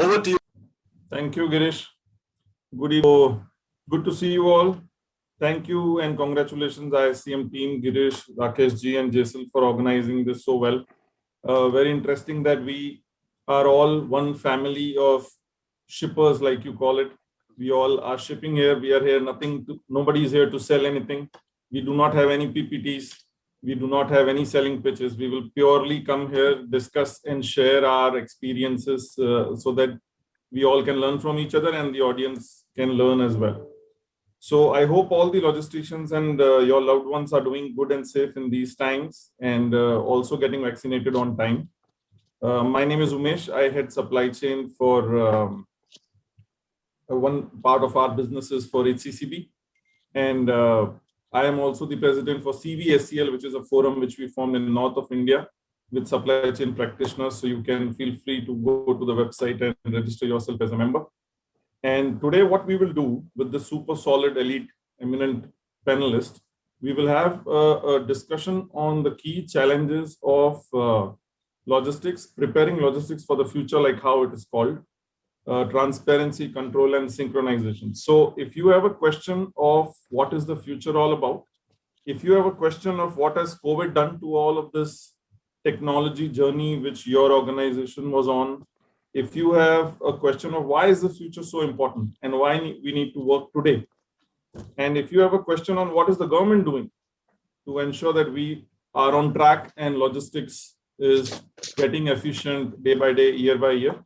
Over to you. Thank you, Girish. Good evening. Good to see you all. Thank you and congratulations, ISCM team, Girish, Rakesh ji, and Jaisal for organizing this so well. Very interesting that we are all one family of shippers, like you call it. We all are shipping here. We are here. Nobody is here to sell anything. We do not have any PPTs. We do not have any selling pitches. We will purely come here, discuss and share our experiences so that we all can learn from each other and the audience can learn as well. So I hope all the logisticians and your loved ones are doing good and safe in these times and also getting vaccinated on time. My name is Umesh. I head supply chain for one part of our businesses for HCCB. And I am also the president for CVSCL, which is a forum which we formed in north of India with supply chain practitioners. So you can feel free to go to the website and register yourself as a member. And today what we will do with the super solid, elite, eminent panelists, we will have a discussion on the key challenges of logistics, preparing logistics for the future, like how it is called, transparency, control, and synchronization. So if you have a question of what is the future all about, if you have a question of what has COVID done to all of this technology journey which your organization was on, if you have a question of why is the future so important and why we need to work today, and if you have a question on what is the government doing to ensure that we are on track and logistics is getting efficient day by day, year by year,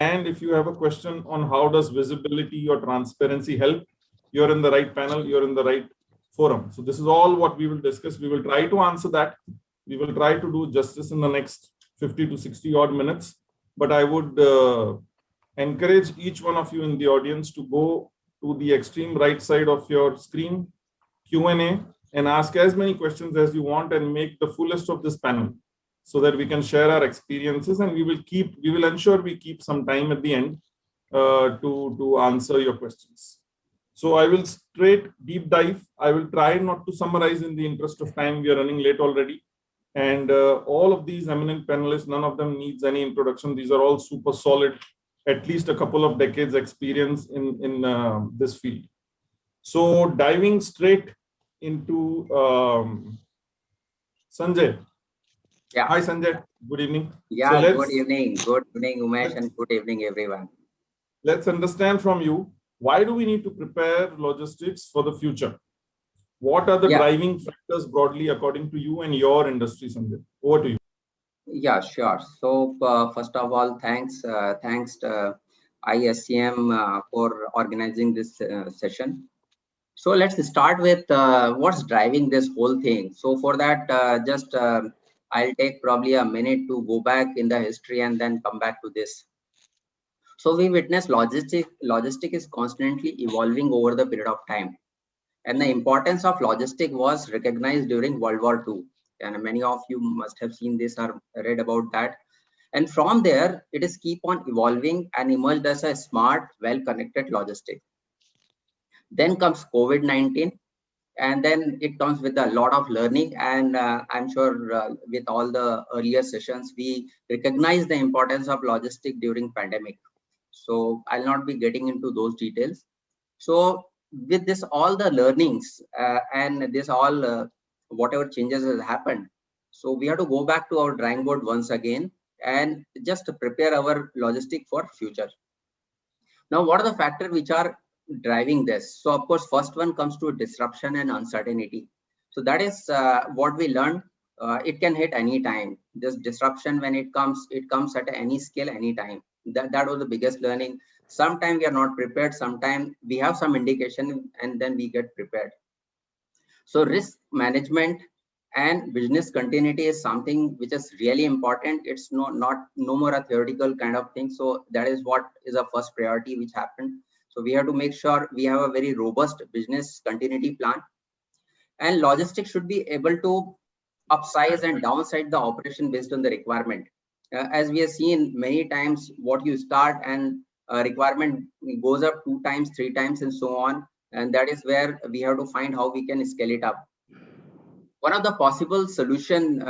and if you have a question on how does visibility or transparency help, you're in the right panel, you're in the right forum. So this is all what we will discuss. We will try to answer that. We will try to do justice in the next 50 to 60 odd minutes. But I would encourage each one of you in the audience to go to the extreme right side of your screen, Q&A, and ask as many questions as you want and make the fullest of this panel so that we can share our experiences, and we will ensure we keep some time at the end to answer your questions. So I will straight deep dive. I will try not to summarize in the interest of time. We are running late already. And all of these eminent panelists, none of them needs any introduction. These are all super solid, at least a couple of decades experience in this field. So diving straight into Sanjay. Yeah. Hi, Sanjay. Good evening. Yeah, so good evening. Good evening, Umesh, and good evening, everyone. Let's understand from you, why do we need to prepare logistics for the future? What are the driving factors broadly according to you and your industry, Sanjay? Over to you. Yeah, sure. So first of all, thanks to ISCM for organizing this session. So let's start with what's driving this whole thing. So for that, I'll take probably a minute to go back in the history and then come back to this. So we witness logistic is constantly evolving over the period of time. And the importance of logistic was recognized during World War II. And many of you must have seen this or read about that. And from there, it is keep on evolving and emerged as a smart, well-connected logistic. Then comes COVID-19. And then it comes with a lot of learning. And I'm sure with all the earlier sessions, we recognize the importance of logistic during pandemic. So I'll not be getting into those details. So with this, all the learnings and this all whatever changes has happened. So we have to go back to our drawing board once again and just prepare our logistic for future. Now, what are the factors which are driving this? So of course, first one comes to disruption and uncertainty. So that is what we learned. It can hit any time. This disruption, when it comes at any scale, anytime. That was the biggest learning. Sometimes we are not prepared. Sometimes we have some indication and then we get prepared. So risk management and business continuity is something which is really important. It's no more a theoretical kind of thing. So that is what is our first priority which happened. So we have to make sure we have a very robust business continuity plan. And logistics should be able to upsize and downsize the operation based on the requirement. As we have seen many times, what you start and requirement goes up 2 times, 3 times, and so on. And that is where we have to find how we can scale it up. One of the possible solution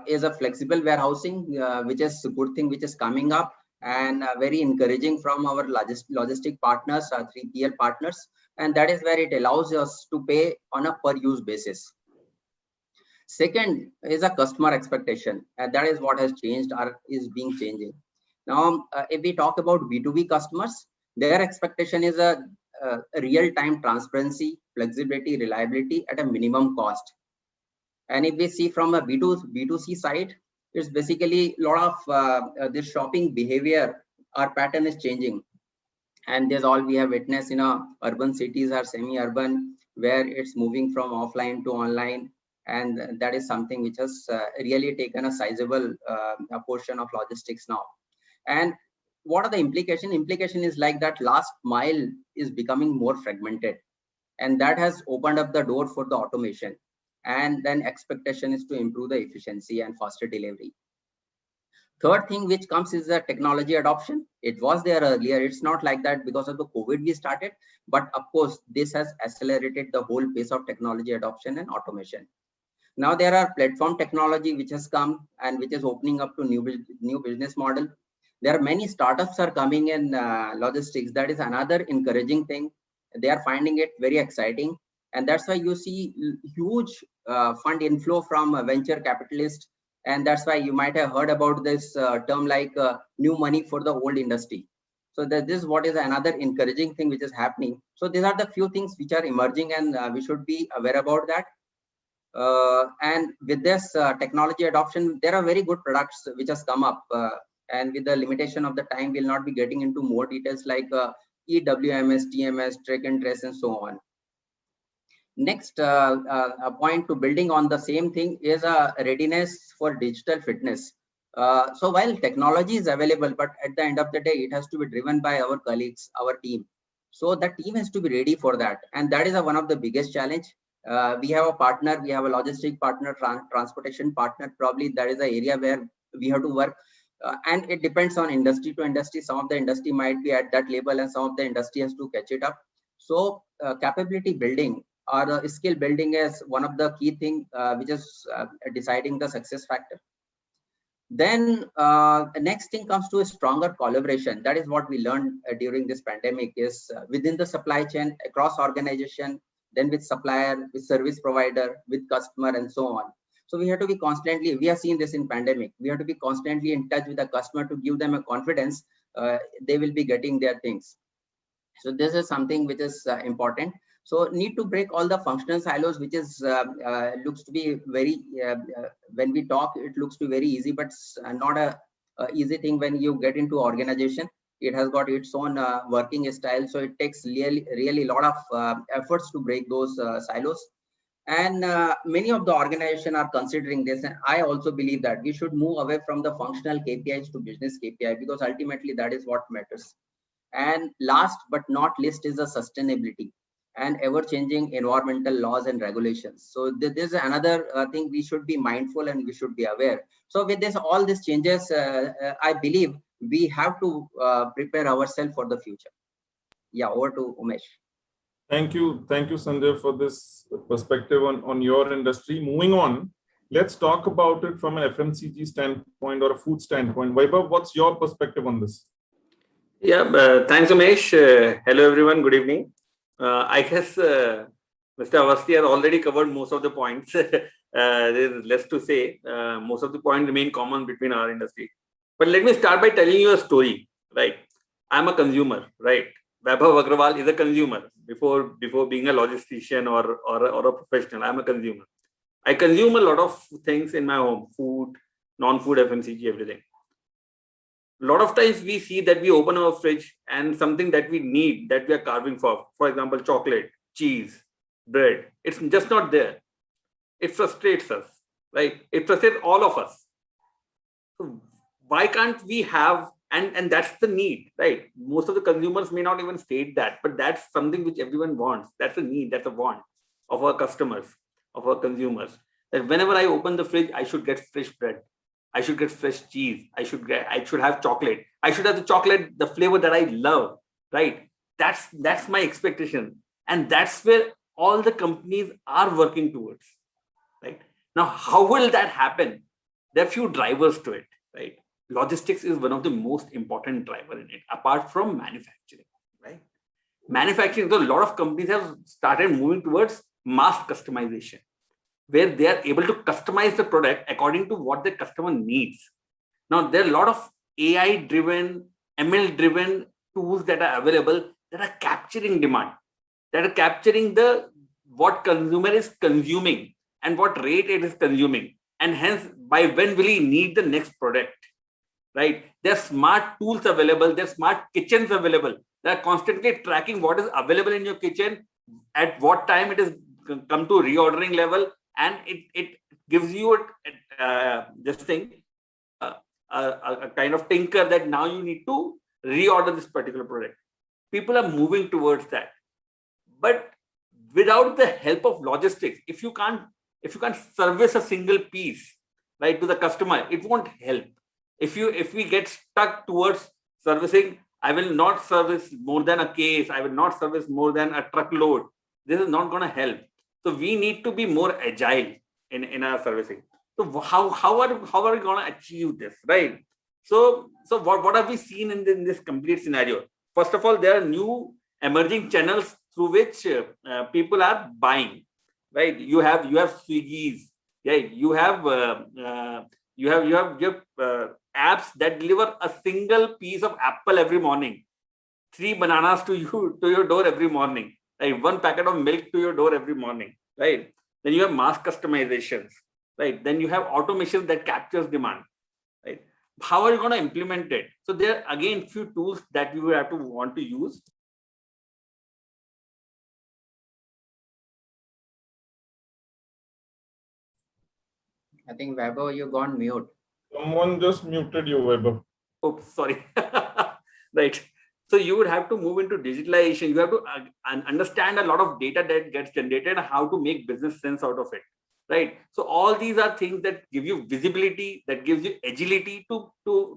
is a flexible warehousing, which is a good thing, which is coming up. and very encouraging from our logistic partners, 3PL partners, and that is where it allows us to pay on a per use basis. Second is a customer expectation, and that is what has changed or is being changing. Now, if we talk about B2B customers, their expectation is a real-time transparency, flexibility, reliability at a minimum cost. And if we see from a B2C side, it's basically a lot of this shopping behavior or pattern is changing. And there's all we have witnessed in urban cities or semi-urban, where it's moving from offline to online. And that is something which has really taken a sizable portion of logistics now. And what are the implications? Implication is like that last mile is becoming more fragmented, and that has opened up the door for the automation. And then expectation is to improve the efficiency and faster delivery. Third thing which comes is the technology adoption. It was there earlier. It's not like that because of the COVID we started, but of course this has accelerated the whole pace of technology adoption and automation. Now there are platform technology which has come and which is opening up to new business model. There are many startups are coming in logistics. That is another encouraging thing. They are finding it very exciting, and that's why you see huge fund inflow from venture capitalists. And that's why you might have heard about this term like new money for the old industry. So this is what is another encouraging thing which is happening. So these are the few things which are emerging, and we should be aware about that. And with this technology adoption, there are very good products which has come up. And with the limitation of the time, we'll not be getting into more details like EWMS, TMS, track and trace, and so on. Next a point to building on the same thing is a readiness for digital fitness. So while technology is available, but at the end of the day, it has to be driven by our colleagues, our team. So that team has to be ready for that. And that is one of the biggest challenge. We have a partner, we have a logistic partner, transportation partner. Probably that is the area where we have to work. And it depends on industry to industry. Some of the industry might be at that level and some of the industry has to catch it up. So capability building or skill building is one of the key thing which is deciding the success factor. Then the next thing comes to a stronger collaboration. That is what we learned during this pandemic is within the supply chain, across organization, then with supplier, with service provider, with customer, and so on. So we have to be constantly, we have seen this in pandemic, we have to be constantly in touch with the customer to give them a confidence they will be getting their things. So this is something which is important. So need to break all the functional silos, which is looks to be very, when we talk, it looks to be very easy, but not a easy thing when you get into organization. It has got its own working style. So it takes really a lot of efforts to break those silos. And many of the organizations are considering this. And I also believe that we should move away from the functional KPIs to business KPI, because ultimately that is what matters. And last but not least is the sustainability and ever-changing environmental laws and regulations. So this is another thing we should be mindful and we should be aware. So with this, all these changes, I believe we have to prepare ourselves for the future. Yeah, over to Umesh. Thank you, Sanjay, for this perspective on your industry. Moving on, let's talk about it from an FMCG standpoint or a food standpoint. Vaibhav, what's your perspective on this? Yeah, thanks, Umesh. Hello, everyone. Good evening. I guess Mr. Awasthi has already covered most of the points. There's less to say. Most of the points remain common between our industry. But let me start by telling you a story. Right, I'm a consumer. Right, Vaibhav Agrawal is a consumer. Before being a logistician or a professional, I'm a consumer. I consume a lot of things in my home: food, non-food, FMCG, everything. A lot of times we see that we open our fridge and something that we need, that we are carving for example, chocolate, cheese, bread, it's just not there. It frustrates us, right? It frustrates all of us. So why can't we have, and that's the need, right? Most of the consumers may not even state that, but that's something which everyone wants. That's a need, that's a want of our customers, of our consumers. That whenever I open the fridge, I should get fresh bread. I should get fresh cheese. I should have chocolate. I should have the chocolate, the flavor that I love, right? That's my expectation. And that's where all the companies are working towards, right? Now, how will that happen? There are few drivers to it, right? logistics is one of the most important driver in it, apart from manufacturing, right? Manufacturing, so a lot of companies have started moving towards mass customization, where they are able to customize the product according to what the customer needs. Now, there are a lot of AI-driven, ML-driven tools that are available that are capturing demand, that are capturing what consumer is consuming and what rate it is consuming, and hence by when will he need the next product, right? There are smart tools available, there are smart kitchens available. They are constantly tracking what is available in your kitchen, at what time it is come to reordering level, and it gives you this thing, a kind of tinker that now you need to reorder this particular product. People are moving towards that, but without the help of logistics, if you can't service a single piece, right, to the customer, it won't help. If we get stuck towards servicing, I will not service more than a case, I will not service more than a truckload, this is not going to help. So we need to be more agile in our servicing. So how are we going to achieve this, right? So what have we seen in this complete scenario? First of all, there are new emerging channels through which people are buying, right? You have Swiggy's, right? You have apps that deliver a single piece of apple every morning, 3 bananas to your door every morning, right? 1 packet of milk to your door every morning, right? Then you have mass customizations, right? Then you have automation that captures demand, right? How are you going to implement it? So there are again few tools that you have to want to use. I think Vaibhav, you gone mute. Someone just muted you, Vaibhav. Oh, sorry. Right. So you would have to move into digitalization. You have to understand a lot of data that gets generated and how to make business sense out of it, right? So all these are things that give you visibility, that gives you agility to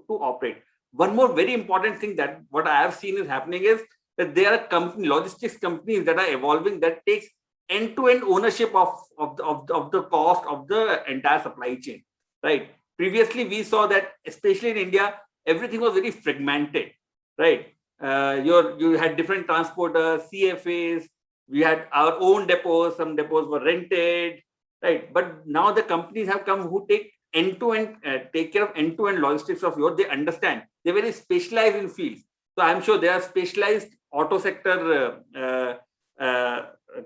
operate. One more very important thing that what I have seen is happening is that there are logistics companies that are evolving that takes end-to-end ownership of the cost of the entire supply chain, right? Previously, we saw that, especially in India, everything was very fragmented, right? You had different transporters, CFAs, we had our own depots, some depots were rented, right? But now the companies have come who take end-to-end, take care of end-to-end logistics of yours. They understand, they're very specialized in fields. So I'm sure there are specialized auto sector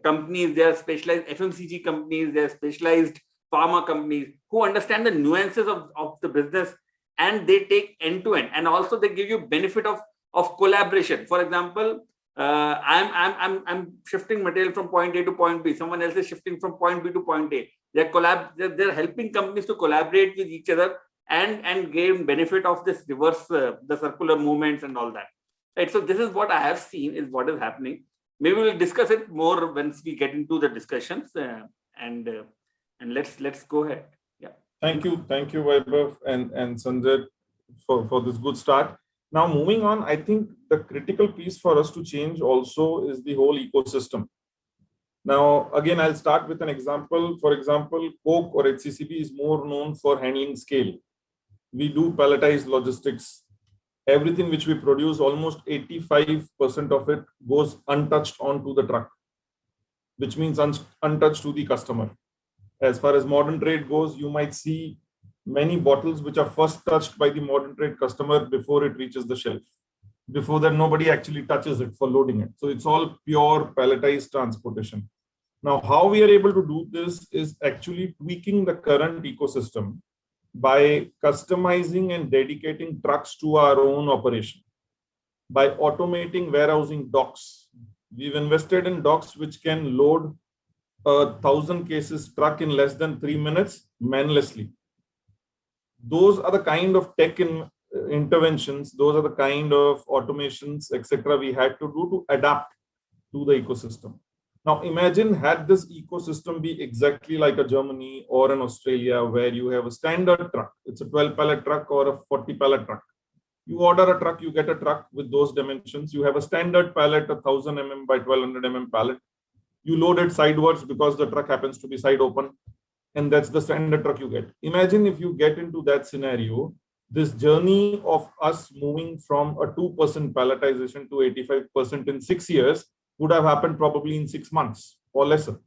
companies, there are specialized FMCG companies, there are specialized pharma companies who understand the nuances of the business, and they take end-to-end, and also they give you benefit of collaboration. For example, I'm shifting material from point A to point B. Someone else is shifting from point B to point A. They're helping companies to collaborate with each other and gain benefit of this reverse, the circular movements and all that. Right. So this is what I have seen is what is happening. Maybe we'll discuss it more once we get into the discussions, and let's go ahead. Yeah. Thank you, Vaibhav and Sanjay for this good start. Now, moving on, I think the critical piece for us to change also is the whole ecosystem. Now, again, I'll start with an example. For example, Coke or HCCB is more known for handling scale. We do palletized logistics. Everything which we produce, almost 85% of it goes untouched onto the truck, which means untouched to the customer. As far as modern trade goes, you might see many bottles which are first touched by the modern trade customer before it reaches the shelf. Before that, nobody actually touches it for loading it. So it's all pure palletized transportation. Now, how we are able to do this is actually tweaking the current ecosystem by customizing and dedicating trucks to our own operation, by automating warehousing docks. We've invested in docks which can load 1,000 cases truck in less than 3 minutes manlessly. Those are the kind of tech interventions, those are the kind of automations, etc. we had to do to adapt to the ecosystem. Now imagine had this ecosystem be exactly like a Germany or an Australia, where you have a standard truck. It's a 12 pallet truck or a 40 pallet truck. You order a truck, you get a truck with those dimensions. You have a standard pallet, 1,000 mm by 1,200 mm pallet. You load it sidewards because the truck happens to be side open, and that's the standard truck you get. Imagine if you get into that scenario this journey of us moving from a 2% palletization to 85% in 6 years would have happened probably in 6 months or lesser.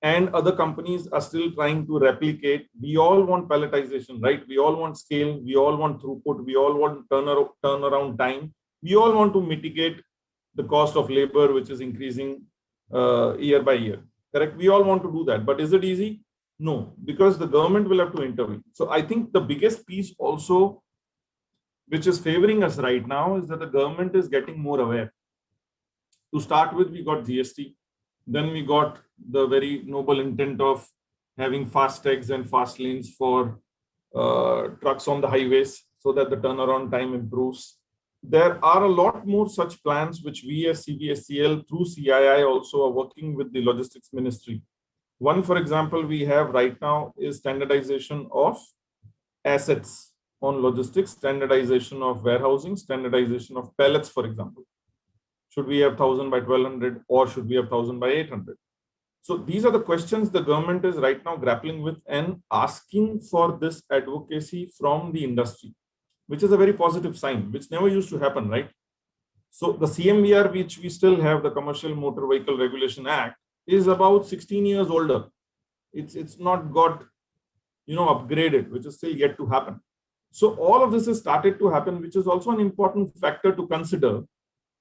And other companies are still trying to replicate. We all want palletization, right? We all want scale. We all want throughput. We all want turnaround time. We all want to mitigate the cost of labor, which is increasing year by year. Correct? We all want to do that. But is it easy? No, because the government will have to intervene. So I think the biggest piece also, which is favoring us right now, is that the government is getting more aware. To start with, we got GST. Then we got the very noble intent of having fast tags and fast lanes for trucks on the highways so that the turnaround time improves. There are a lot more such plans which we as CVSCL through CII also are working with the Logistics Ministry. One, for example, we have right now is standardization of assets on logistics, standardization of warehousing, standardization of pallets, for example. Should we have 1,000 by 1,200 or should we have 1,000 by 800? So these are the questions the government is right now grappling with and asking for this advocacy from the industry, which is a very positive sign, which never used to happen, right? So the CMVR, which we still have, the Commercial Motor Vehicle Regulation Act, is about 16 years older. It's not got, upgraded, which is still yet to happen. So all of this has started to happen, which is also an important factor to consider.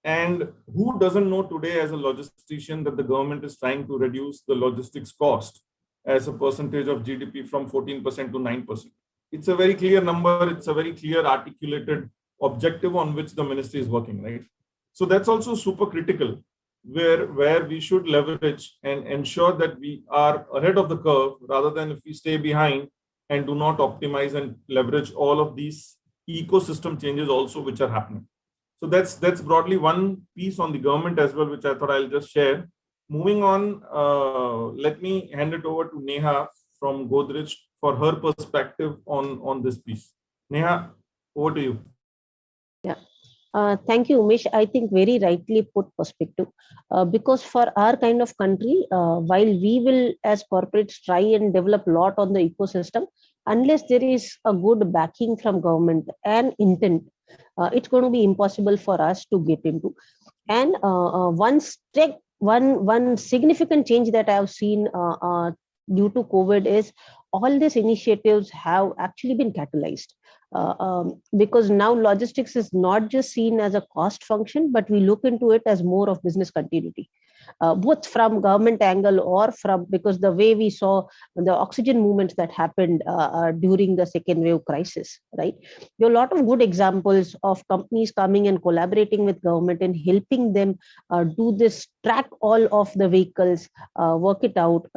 And who doesn't know today as a logistician that the government is trying to reduce the logistics cost as a percentage of GDP from 14% to 9%. It's a very clear number. It's a very clear articulated objective on which the ministry is working, right? So that's also super critical, where we should leverage and ensure that we are ahead of the curve rather than if we stay behind and do not optimize and leverage all of these ecosystem changes also which are happening. So that's broadly one piece on the government as well, which I thought I'll just share. Moving on, let me hand it over to Neha from Godrej for her perspective on this piece. Neha, over to you. Yeah. Thank you, Umesh. I think very rightly put perspective, because for our kind of country, while we will as corporates try and develop a lot on the ecosystem, unless there is a good backing from government and intent, it's going to be impossible for us to get into. And one significant change that I have seen due to COVID is all these initiatives have actually been catalyzed. Because now logistics is not just seen as a cost function, but we look into it as more of business continuity. Both from government angle or from, because the way we saw the oxygen movements that happened during the second wave crisis, right? There are a lot of good examples of companies coming and collaborating with government and helping them do this, track all of the vehicles, work it out.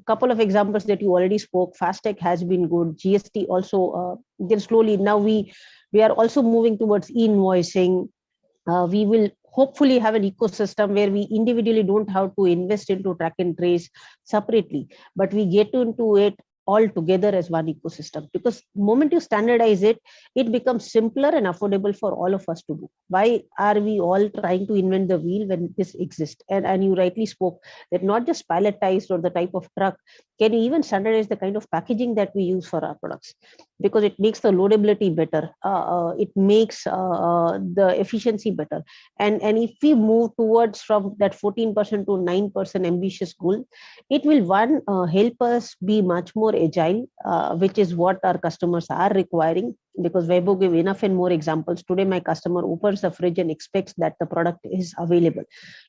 Couple of examples that you already spoke, FASTag has been good. GST also, then slowly now we are also moving towards e-invoicing. We will hopefully have an ecosystem where we individually don't have to invest into track and trace separately, but we get into it all together as one ecosystem. Because the moment you standardize it, it becomes simpler and affordable for all of us to do. Why are we all trying to invent the wheel when this exists? And you rightly spoke that not just palletized or the type of truck, can you even standardize the kind of packaging that we use for our products? Because it makes the loadability better. It makes the efficiency better. And if we move towards from that 14% to 9% ambitious goal, it will help us be much more agile, which is what our customers are requiring. Because Vaibhav gave enough and more examples. Today, my customer opens the fridge and expects that the product is available.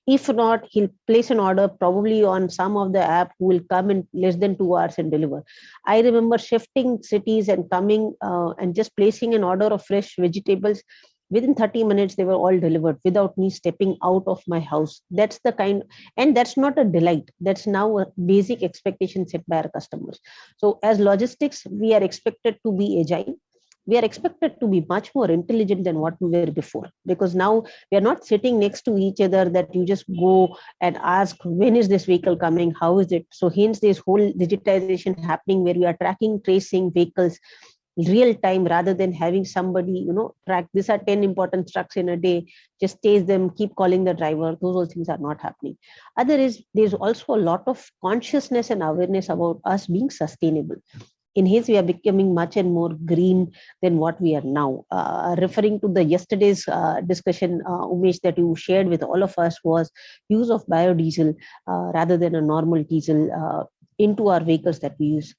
If not, he'll place an order probably on some of the app who will come in less than 2 hours and deliver. I remember shifting cities and coming and just placing an order of fresh vegetables. Within 30 minutes, they were all delivered without me stepping out of my house. That's the kind, and that's not a delight. That's now a basic expectation set by our customers. So as logistics, we are expected to be agile. We are expected to be much more intelligent than what we were before, because now we are not sitting next to each other that you just go and ask, when is this vehicle coming? How is it? So hence this whole digitization happening where we are tracking, tracing vehicles real time rather than having somebody, track, these are 10 important trucks in a day, just chase them, keep calling the driver. Those all things are not happening. Other is, there's also a lot of consciousness and awareness about us being sustainable. In his, we are becoming much and more green than what we are now. Referring to the yesterday's discussion, Umesh, that you shared with all of us was use of biodiesel rather than a normal diesel into our vehicles that we use.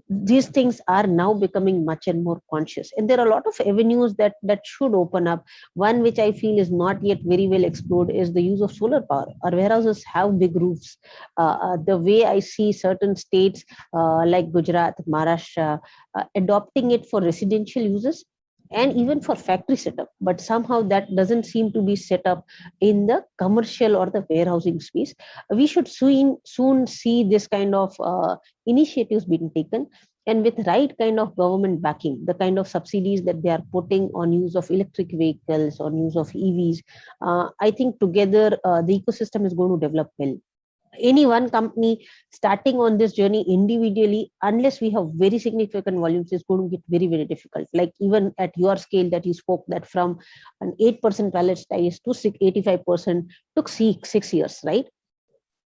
These things are now becoming much and more conscious, and there are a lot of avenues that should open up. One which I feel is not yet very well explored is the use of solar power. Our warehouses have big roofs. The way I see certain states like Gujarat, Maharashtra adopting it for residential uses and even for factory setup, but somehow that doesn't seem to be set up in the commercial or the warehousing space. We should soon see this kind of initiatives being taken, and with right kind of government backing, the kind of subsidies that they are putting on use of electric vehicles, on use of EVs, I think together the ecosystem is going to develop well. Any one company starting on this journey individually, unless we have very significant volumes, is going to get very, very difficult. Like even at your scale that you spoke, that from an 8% pallet size to 85% took 6 years, right?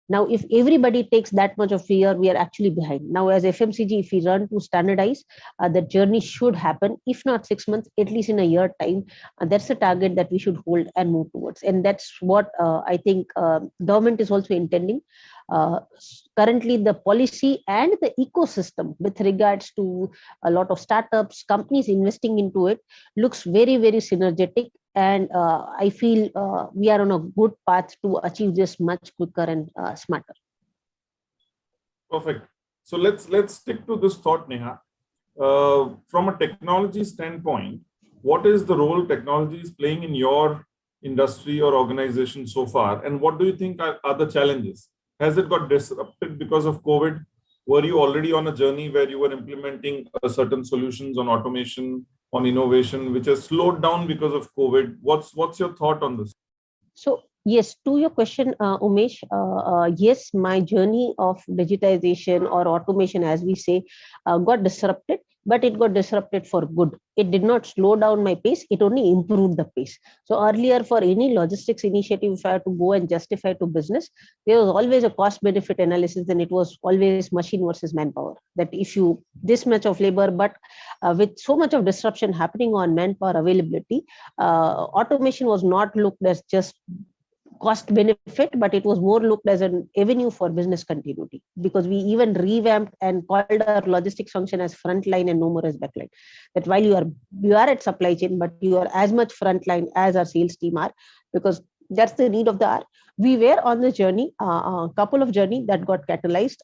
Now, if everybody takes that much of fear, we are actually behind. Now, as FMCG, if we run to standardize, the journey should happen, if not 6 months, at least in a year time. That's the target that we should hold and move towards. And that's what I think government is also intending. Currently, the policy and the ecosystem with regards to a lot of startups, companies investing into it looks very, very synergetic. And I feel we are on a good path to achieve this much quicker and smarter. Perfect. So let's stick to this thought, Neha. From a technology standpoint, what is the role technology is playing in your industry or organization so far, and what do you think are the challenges? Has it got disrupted because of COVID? Were you already on a journey where you were implementing certain solutions on automation, on innovation, which has slowed down because of COVID? What's your thought on this? So yes, to your question, Umesh, yes, my journey of digitization or automation, as we say, got disrupted, but it got disrupted for good. It did not slow down my pace, it only improved the pace. So earlier, for any logistics initiative, if I had to go and justify to business, there was always a cost benefit analysis, and it was always machine versus manpower. That if you this much of labor, but with so much of disruption happening on manpower availability, automation was not looked as just cost benefit, but it was more looked as an avenue for business continuity, because we even revamped and called our logistics function as frontline and no more as backline. That while you are at supply chain, but you are as much frontline as our sales team are, because that's the need of the hour. We were on the journey, a couple of journey that got catalyzed,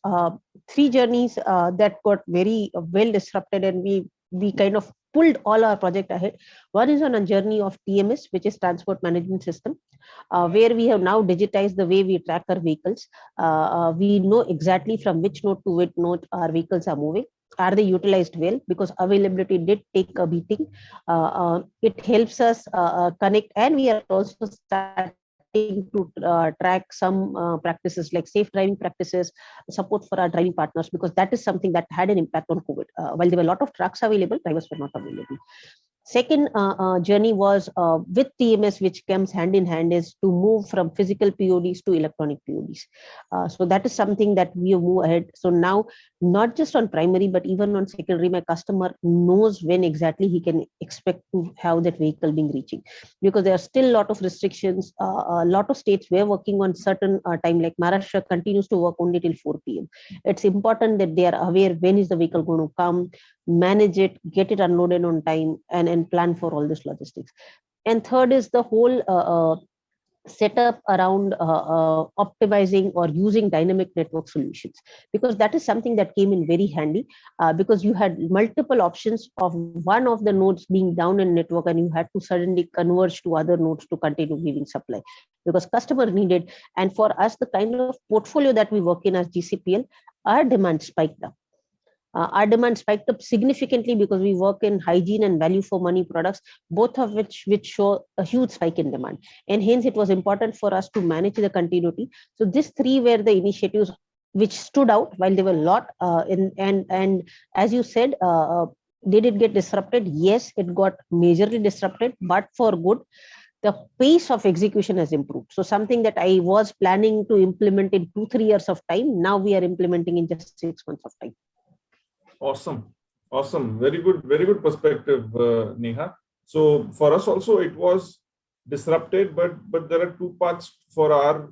3 journeys that got very well disrupted, and we kind of pulled all our project ahead. One is on a journey of TMS, which is transport management system, where we have now digitized the way we track our vehicles. We know exactly from which node to which node our vehicles are moving. Are they utilized well? Because availability did take a beating. It helps us connect, and we are also starting to track some practices like safe driving practices, support for our driving partners, because that is something that had an impact on COVID. While there were a lot of trucks available, drivers were not available. Second journey was with TMS, which comes hand in hand, is to move from physical PODs to electronic PODs. So that is something that we move ahead. So now, not just on primary, but even on secondary, my customer knows when exactly he can expect to have that vehicle being reaching, because there are still a lot of restrictions. A lot of states were working on certain time, like Maharashtra continues to work only till 4 p.m. It's important that they are aware when is the vehicle going to come, manage it, get it unloaded on time, and plan for all this logistics. And third is the whole setup around optimizing or using dynamic network solutions, because that is something that came in very handy, because you had multiple options of one of the nodes being down in network, and you had to suddenly converge to other nodes to continue giving supply, because customer needed. And for us, the kind of portfolio that we work in as GCPL, our demand spiked up. Our demand spiked up significantly because we work in hygiene and value for money products, both of which show a huge spike in demand. And hence, it was important for us to manage the continuity. So these 3 were the initiatives which stood out, while there were a lot. And as you said, did it get disrupted? Yes, it got majorly disrupted, but for good. The pace of execution has improved. So something that I was planning to implement in 2-3 years of time, now we are implementing in just 6 months of time. Awesome. Awesome. Very good perspective, Neha. So for us also, it was disrupted, but there are two parts for our,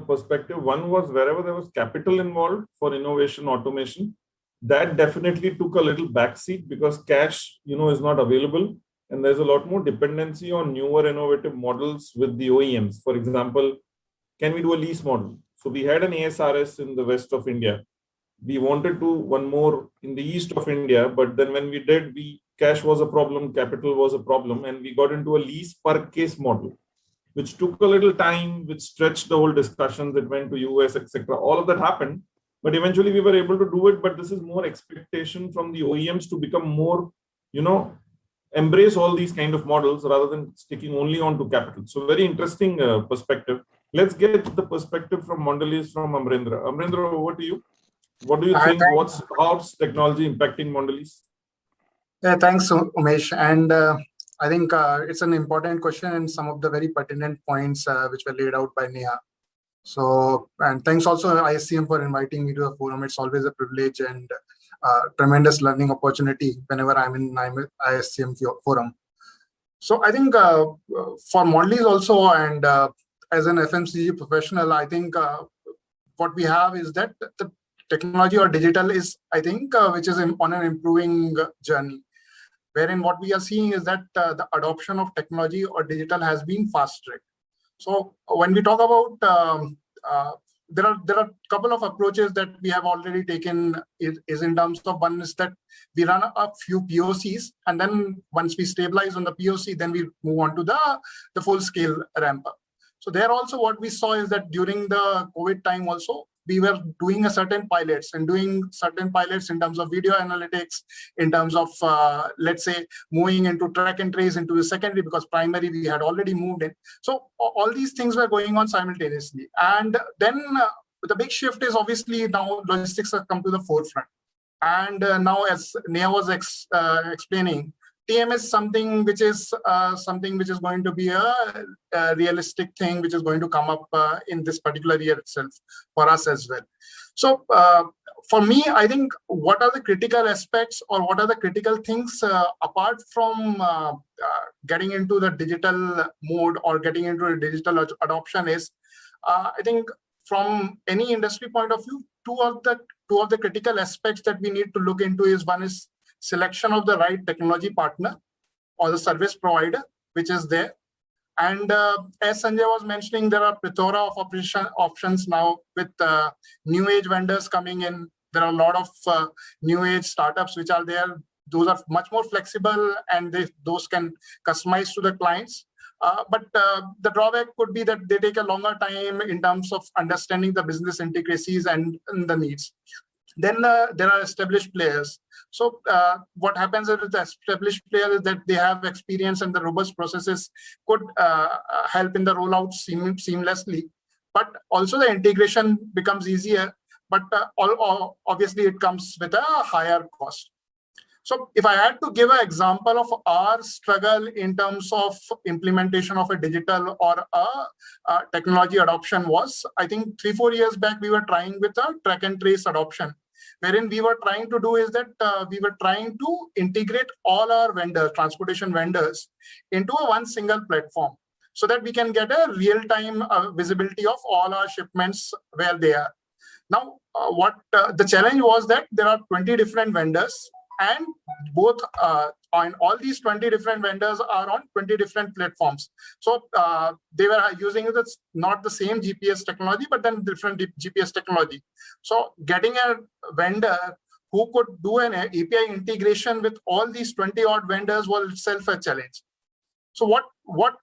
perspective. One was wherever there was capital involved for innovation, automation, that definitely took a little backseat because cash, is not available. And there's a lot more dependency on newer innovative models with the OEMs. For example, can we do a lease model? So we had an ASRS in the west of India. We wanted to one more in the east of India, but then when we did, cash was a problem, capital was a problem, and we got into a lease per case model, which took a little time, which stretched the whole discussions. It went to US, etc. All of that happened, but eventually we were able to do it. But this is more expectation from the OEMs to become more, embrace all these kind of models rather than sticking only on to capital. So very interesting perspective. Let's get the perspective from Mondelez, from Amrendra. Amrendra, over to you. What do you think? How's technology impacting Mondelez? Yeah, thanks, Umesh. And I think it's an important question and some of the very pertinent points which were laid out by Neha. So, and thanks also ISCM for inviting me to the forum. It's always a privilege and tremendous learning opportunity whenever I'm in ISCM forum. So I think for Mondelez also, and as an FMCG professional, I think what we have is that the technology or digital is, I think, which is on an improving journey, wherein what we are seeing is that the adoption of technology or digital has been fast-tracked. So when we talk about there are a couple of approaches that we have already taken is in terms of, one is that we run a few POCs, and then once we stabilize on the POC, then we move on to the full scale ramp up. So there also what we saw is that during the COVID time also, we were doing certain pilots in terms of video analytics, in terms of, let's say, moving into track and trace into the secondary, because primary we had already moved in. So all these things were going on simultaneously. And then the big shift is obviously now logistics have come to the forefront. And now, as Neha was explaining, TM is something which is going to be a realistic thing, which is going to come up in this particular year itself for us as well. So for me, I think what are the critical aspects or what are the critical things apart from getting into the digital mode or getting into a digital adoption is, I think from any industry point of view, two of the critical aspects that we need to look into is, one is selection of the right technology partner or the service provider, which is there. And as Sanjay was mentioning, there are plethora of options now with new age vendors coming in. There are a lot of new age startups which are there. Those are much more flexible and those can customize to the clients. But the drawback could be that they take a longer time in terms of understanding the business intricacies and the needs. Then there are established players. So what happens with the established players is that they have experience and the robust processes could help in the rollout seamlessly. But also the integration becomes easier, but obviously it comes with a higher cost. So if I had to give an example of our struggle in terms of implementation of a digital or a technology adoption was, I think 3-4 years back, we were trying with a track and trace adoption, wherein we were trying to do is that we were trying to integrate all our vendors, transportation vendors, into one single platform so that we can get a real-time visibility of all our shipments where they are. Now, what the challenge was that there are 20 different vendors, and both on all these 20 different vendors are on 20 different platforms. So they were using not the same GPS technology, but then different GPS technology. So getting a vendor who could do an API integration with all these 20 odd vendors was itself a challenge. So what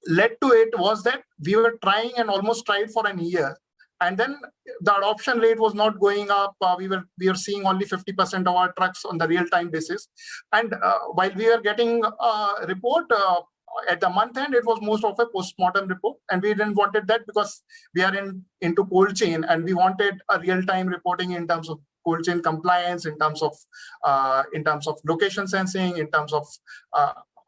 led to it was that we were trying and almost tried for a year. And then the adoption rate was not going up. We were seeing only 50% of our trucks on the real-time basis. And while we were getting a report at the month end, it was most of a post-mortem report. And we didn't wanted that because we are into cold chain and we wanted a real-time reporting in terms of cold chain compliance, in terms of location sensing, in terms of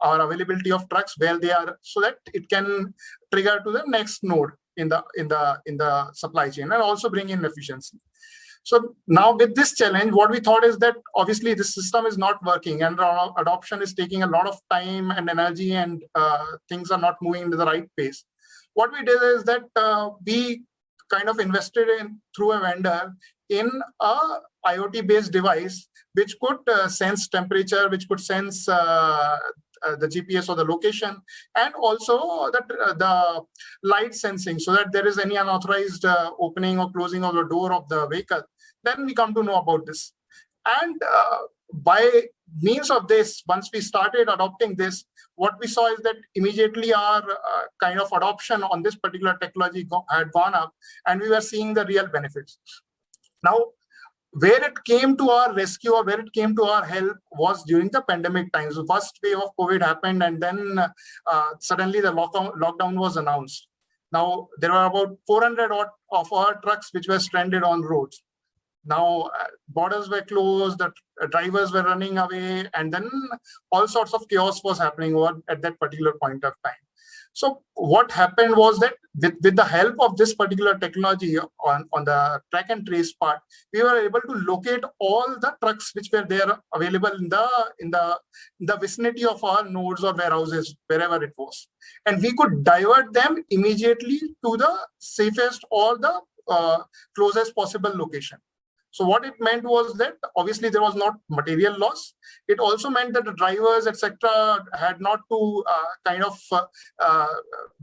our availability of trucks where they are, so that it can trigger to the next node in the supply chain and also bring in efficiency. So now with this challenge, what we thought is that obviously this system is not working and adoption is taking a lot of time and energy, and things are not moving in the right pace. What we did is that we kind of invested in through a vendor in a IoT-based device which could sense temperature, which could sense the GPS or the location, and also the light sensing, so that there is any unauthorized opening or closing of the door of the vehicle, then we come to know about this. And by means of this, once we started adopting this, what we saw is that immediately our kind of adoption on this particular technology had gone up, and we were seeing the real benefits. Now, where it came to our rescue or where it came to our help was during the pandemic times. The first wave of COVID happened, and then suddenly the lockdown was announced. Now, there were about 400 of our trucks which were stranded on roads. Now, borders were closed, the drivers were running away, and then all sorts of chaos was happening at that particular point of time. So what happened was that with the help of this particular technology on the track and trace part, we were able to locate all the trucks which were there available in the vicinity of our nodes or warehouses, wherever it was. And we could divert them immediately to the safest or the closest possible location. So what it meant was that obviously there was not material loss. It also meant that the drivers, etc., had not to kind of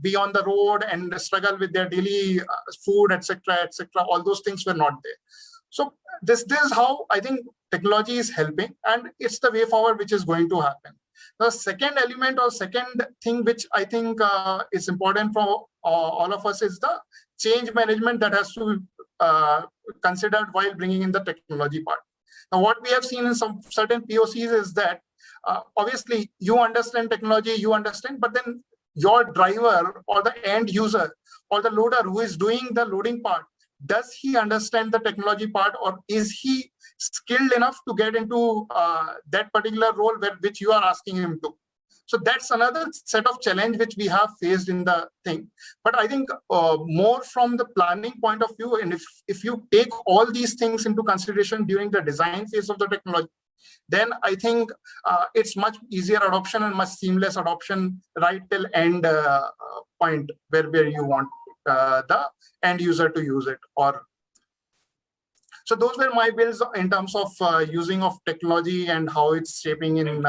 be on the road and struggle with their daily food, etc., etc. All those things were not there. So this is how I think technology is helping, and it's the way forward which is going to happen. The second element or second thing which I think is important for all of us is the change management that has to be considered while bringing in the technology part. Now, what we have seen in some certain POCs is that obviously you understand technology, you understand, but then your driver or the end user or the loader who is doing the loading part, does he understand the technology part, or is he skilled enough to get into that particular role which you are asking him to? So that's another set of challenge which we have faced in the thing. But I think more from the planning point of view, and if you take all these things into consideration during the design phase of the technology, then I think it's much easier adoption and much seamless adoption right till end point where you want the end user to use it. So those were my builds in terms of using of technology and how it's shaping in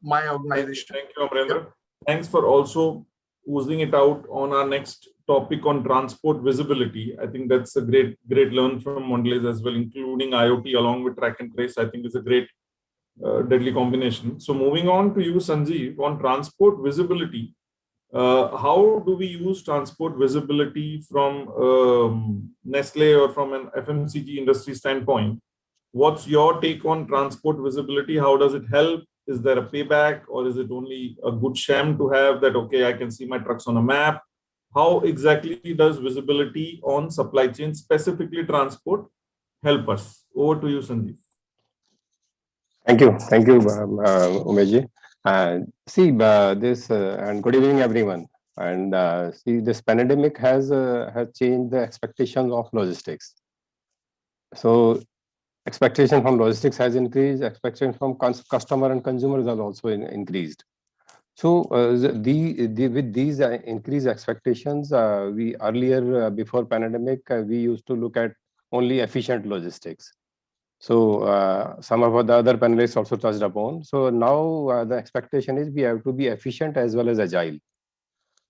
my organization. Thank you, Amarendra. Thanks for also oozing it out on our next topic on transport visibility. I think that's a great learn from Mondelez as well, including IoT along with track and trace. I think is a great deadly combination. So moving on to you, Sanjeev, on transport visibility. How do we use transport visibility from Nestle or from an FMCG industry standpoint? What's your take on transport visibility? How does it help? Is there a payback, or is it only a good sham to have that, okay, I can see my trucks on a map? How exactly does visibility on supply chain, specifically transport, help us? Over to you, Sanjeev. Thank you, Umesh. And good evening, everyone. And see, this pandemic has changed the expectations of logistics. So expectation from logistics has increased. Expectation from customer and consumers has also increased. So with these increased expectations, we earlier before pandemic we used to look at only efficient logistics. So some of the other panelists also touched upon. So now the expectation is we have to be efficient as well as agile,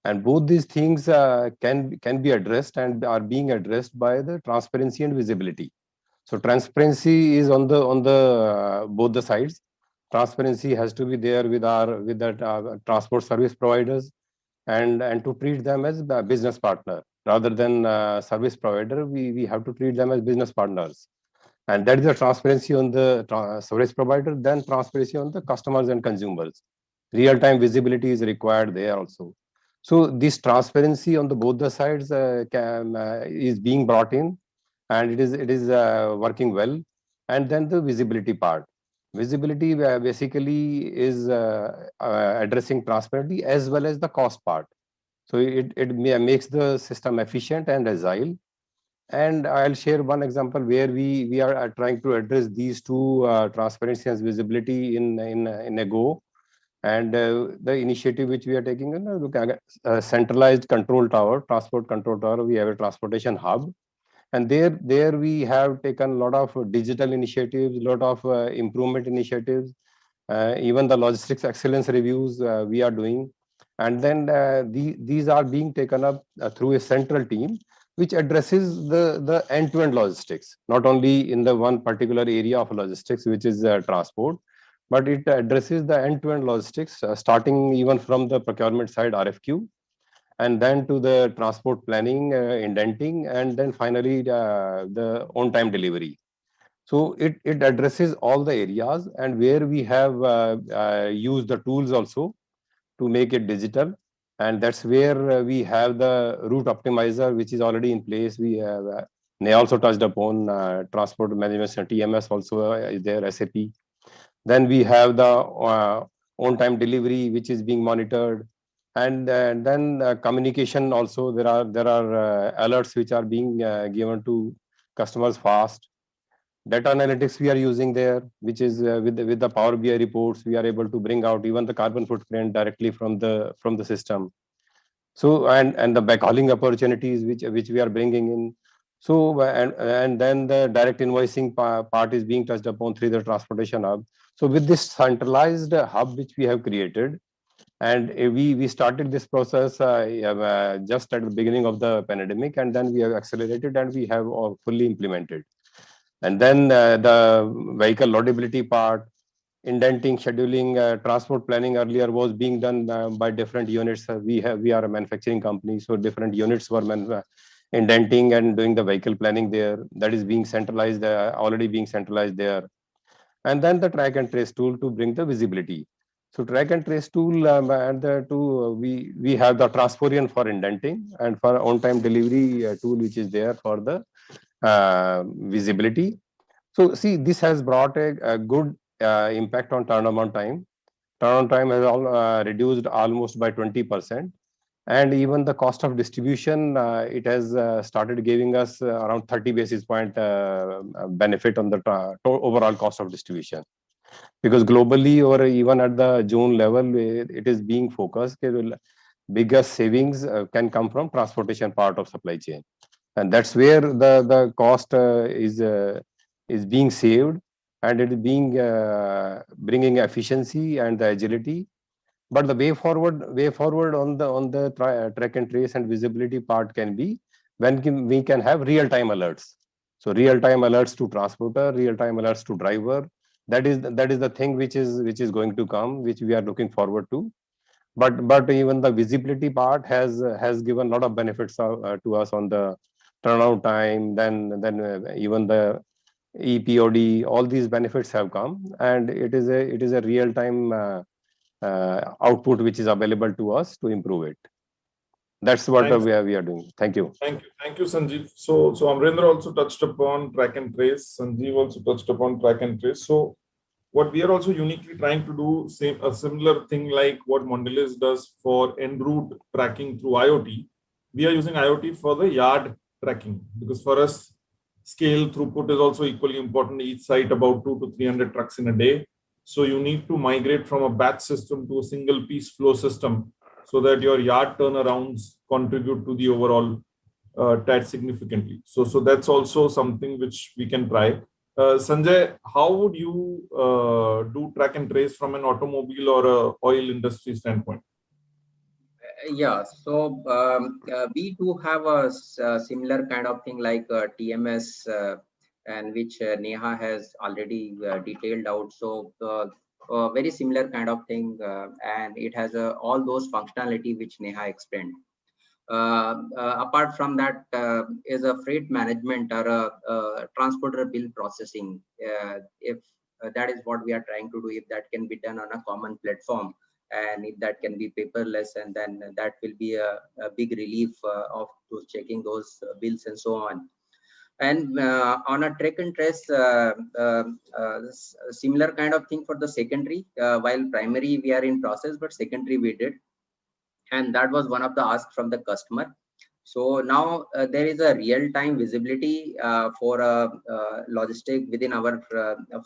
and both these things can be addressed and are being addressed by the transparency and visibility. So transparency is on the both the sides. Transparency has to be there with the transport service providers, and to treat them as a business partner rather than service provider. We have to treat them as business partners. And that is the transparency on the service provider, then transparency on the customers and consumers. Real-time visibility is required there also. So this transparency on the both the sides is being brought in, and it is working well. And then the visibility part. Visibility basically is addressing transparency as well as the cost part. So it makes the system efficient and agile. And I'll share one example where we are trying to address these two, transparency and visibility in a go. And the initiative which we are taking, look at centralized control tower, transport control tower. We have a transportation hub, and there we have taken a lot of digital initiatives, a lot of improvement initiatives, even the logistics excellence reviews we are doing. And then these are being taken up through a central team which addresses the end-to-end logistics, not only in the one particular area of logistics, which is transport, but it addresses the end-to-end logistics, starting even from the procurement side, RFQ, and then to the transport planning, indenting, and then finally the on-time delivery. So it addresses all the areas, and where we have used the tools also to make it digital. And that's where we have the route optimizer, which is already in place. We have, they also touched upon transport management, TMS also is there, SAP. Then we have the on-time delivery, which is being monitored. And then communication also, there are alerts which are being given to customers fast. Data analytics we are using there, which is with the Power BI reports, we are able to bring out even the carbon footprint directly from the system. So and the backhauling opportunities which we are bringing in. So and then the direct invoicing part is being touched upon through the transportation hub. So with this centralized hub which we have created, and we started this process just at the beginning of the pandemic, and then we have accelerated and we have fully implemented. And then the vehicle loadability part, indenting, scheduling, transport planning earlier was being done by different units. We are a manufacturing company, so different units were indenting and doing the vehicle planning there. That is being centralized, already being centralized there. And then the track and trace tool to bring the visibility. So track and trace tool, and the two, we have the Transporion for indenting, and for on-time delivery tool, which is there for the visibility. So see, this has brought a good impact on turnaround time. Turnaround time has reduced almost by 20%. And even the cost of distribution, it has started giving us around 30 basis point benefit on the overall cost of distribution. Because globally, or even at the zone level, it is being focused. Biggest savings can come from transportation part of supply chain. And that's where the cost is being saved, and it is being bringing efficiency and the agility. But the way forward on the track and trace and visibility part can be when we can have real-time alerts. So real-time alerts to transporter, real-time alerts to driver. That is the thing which is going to come, which we are looking forward to. But even the visibility part has given a lot of benefits to us on the turnaround time. Then even the EPOD, all these benefits have come, and it is a real time output which is available to us to improve it. That's what we are doing. Thank you. Thank you, Sanjeev. So Amrendra also touched upon track and trace. Sanjeev also touched upon track and trace. So what we are also uniquely trying to do, a similar thing like what Mondelez does for en route tracking through IoT. We are using IoT for the yard tracking, because for us, scale throughput is also equally important. Each site about 200 to 300 trucks in a day. So you need to migrate from a batch system to a single piece flow system, so that your yard turnarounds contribute to the overall TAT significantly. So that's also something which we can try. Sanjay, how would you do track and trace from an automobile or a oil industry standpoint? Yeah, so we do have a similar kind of thing like TMS, and which Neha has already detailed out. So very similar kind of thing, and it has all those functionality which Neha explained. Apart from that, is a freight management or a transporter bill processing. If that is what we are trying to do, if that can be done on a common platform, and if that can be paperless, and then that will be a big relief of checking those bills and so on. And on a track and trace, similar kind of thing for the secondary. While primary we are in process, but secondary we did, and that was one of the asks from the customer. So now there is a real-time visibility for logistic within our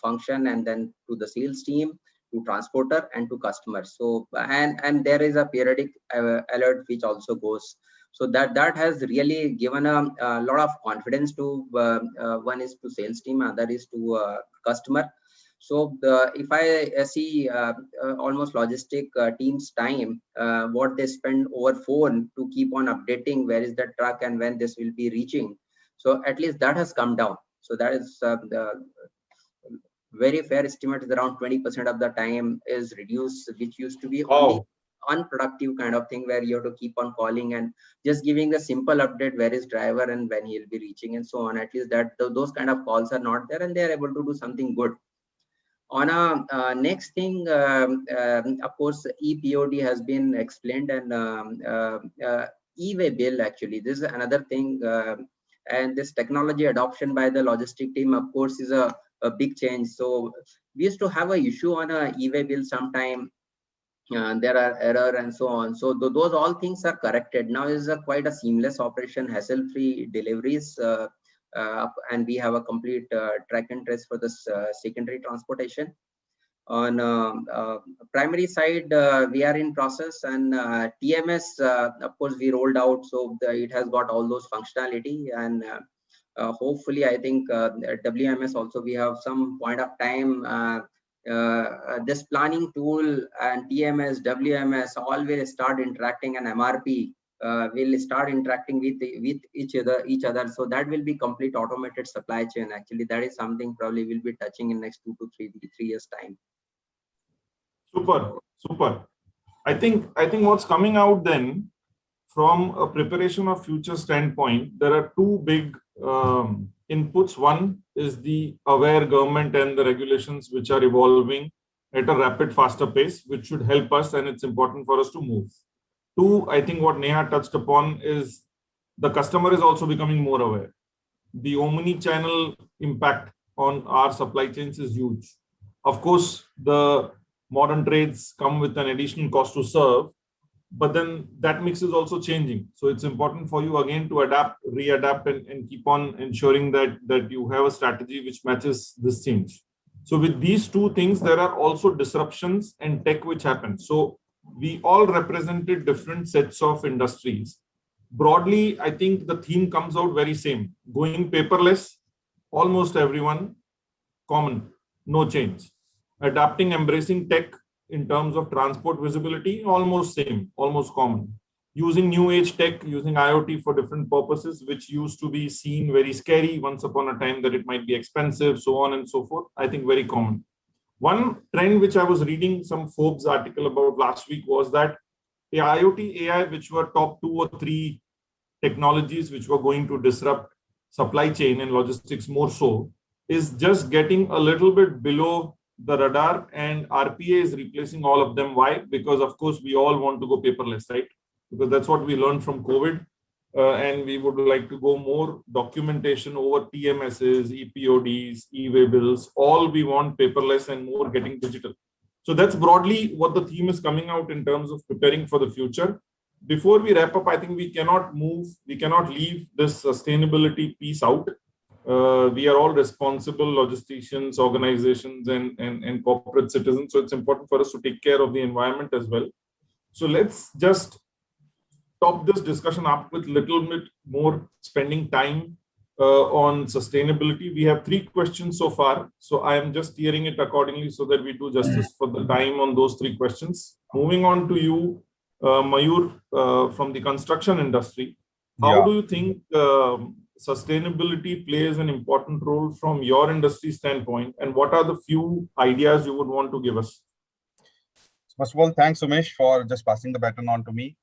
function, and then to the sales team, to transporter, and to customers. So and there is a periodic alert which also goes. So that has really given a lot of confidence to one is to sales team, other is to customer. So if I see almost logistic teams time, what they spend over phone to keep on updating where is the truck and when this will be reaching. So at least that has come down. So that is the very fair estimate is around 20% of the time is reduced, which used to be only unproductive kind of thing where you have to keep on calling and just giving the simple update where is driver and when he'll be reaching and so on. At least that those kind of calls are not there, and they are able to do something good. On a next thing, of course, ePOD has been explained, and e-way bill, actually, this is another thing. And this technology adoption by the logistic team, of course, is a big change. So we used to have an issue on a e-way bill sometime. There are error and so on. So those all things are corrected. Now is quite a seamless operation, hassle-free deliveries. And we have a complete track and trace for this secondary transportation. On primary side, we are in process, and TMS, of course, we rolled out, so it has got all those functionality, and hopefully, I think WMS also, we have some point of time. This planning tool and TMS, WMS all will start interacting, and MRP will start interacting with each other. So that will be complete automated supply chain. Actually, that is something probably we'll be touching in next 2 to 3 years time. Super. I think what's coming out then from a preparation of future standpoint, there are two big inputs. One is the aware government and the regulations which are evolving at a rapid, faster pace, which should help us, and it's important for us to move. Two, I think what Neha touched upon is the customer is also becoming more aware. The omni-channel impact on our supply chains is huge. Of course, the modern trades come with an additional cost to serve, but then that mix is also changing. So it's important for you again to adapt, readapt, and keep on ensuring that you have a strategy which matches this change. So with these two things, there are also disruptions and tech which happen. So we all represented different sets of industries. Broadly, I think the theme comes out very same. Going paperless, almost everyone, common, no change. Adapting, embracing tech in terms of transport visibility, almost same, almost common. Using new age tech, using IoT for different purposes, which used to be seen very scary once upon a time that it might be expensive, so on and so forth, I think very common. One trend which I was reading some Forbes article about last week was that the IoT, AI, which were top 2 or 3 technologies which were going to disrupt supply chain and logistics more so, is just getting a little bit below the radar, and RPA is replacing all of them. Why? Because of course we all want to go paperless, right? Because that's what we learned from COVID, and we would like to go more documentation over TMSs, EPODs, e-way bills. All we want paperless and more getting digital. So that's broadly what the theme is coming out in terms of preparing for the future. Before we wrap up, I think we cannot leave this sustainability piece out. We are all responsible logisticians, organizations, and corporate citizens. So it's important for us to take care of the environment as well. So let's just top this discussion up with a little bit more spending time on sustainability. We have 3 questions so far. So I am just steering it accordingly so that we do justice for the time on those 3 questions. Moving on to you, Mayur, from the construction industry. How do you think sustainability plays an important role from your industry standpoint, and what are the few ideas you would want to give us? First of all, thanks, Umesh, for just passing the baton on to me.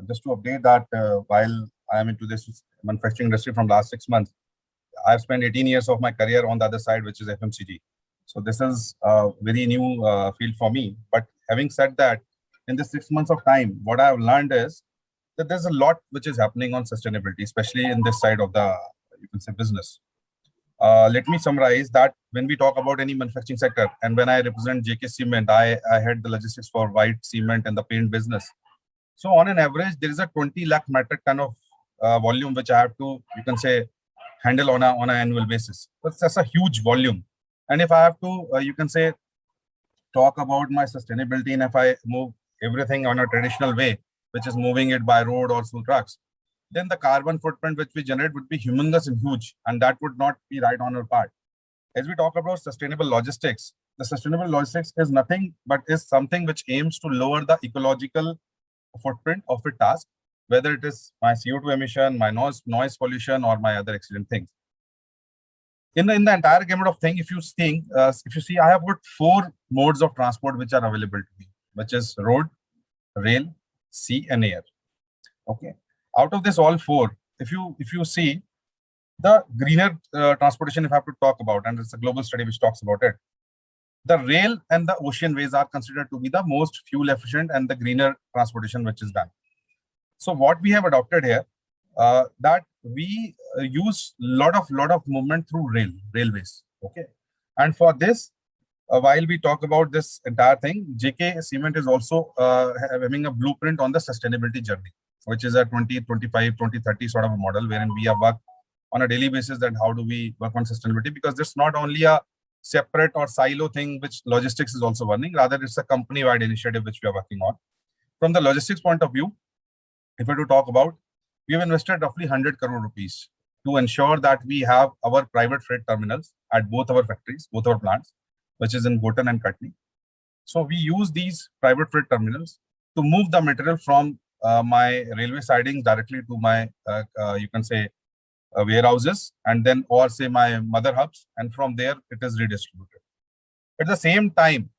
Just to update that while I am into this manufacturing industry from last 6 months, I've spent 18 years of my career on the other side, which is FMCG. So this is a very new field for me. But having said that, in this 6 months of time, what I've learned is that there's a lot which is happening on sustainability, especially in this side of the, you can say, business. Let me summarize that when we talk about any manufacturing sector, and when I represent JK Cement, I head the logistics for white cement and the paint business. So on an average, there is a 20 lakh metric ton of volume which I have to, you can say, handle on an annual basis. That's a huge volume. And if I have to, you can say, talk about my sustainability, and if I move everything on a traditional way, which is moving it by road or through trucks, then the carbon footprint which we generate would be humongous and huge, and that would not be right on our part. As we talk about sustainable logistics, the sustainable logistics is nothing but is something which aims to lower the ecological footprint of a task, whether it is my CO2 emission, my noise pollution, or my other accident things. In the entire gamut of thing, if you see, I have got 4 modes of transport which are available to me, which is road, rail, sea, and air. Okay. Out of this all 4, if you see the greener transportation, if I have to talk about, and it's a global study which talks about it, the rail and the ocean ways are considered to be the most fuel efficient and the greener transportation which is done. So what we have adopted here, that we use lot of movement through railways. Okay, and for this, while we talk about this entire thing, JK Cement is also having a blueprint on the sustainability journey, which is a 2025, 2030 sort of a model wherein we have worked on a daily basis that how do we work on sustainability, because it's not only a separate or silo thing which logistics is also running, rather it's a company-wide initiative which we are working on. From the logistics point of view, if we were to talk about, we have invested roughly 100 crore rupees to ensure that we have our private freight terminals at both our factories, both our plants, which is in Gotan and Katni. So we use these private freight terminals to move the material from my railway sidings directly to my, you can say, warehouses, and then, or say my mother hubs, and from there it is redistributed. At the same time,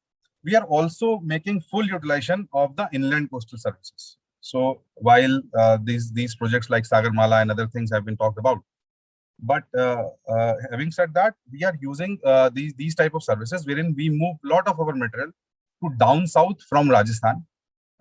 we are also making full utilization of the inland coastal services. So while these projects like Sagarmala and other things have been talked about, but having said that, we are using these type of services wherein we move a lot of our material to down south from Rajasthan,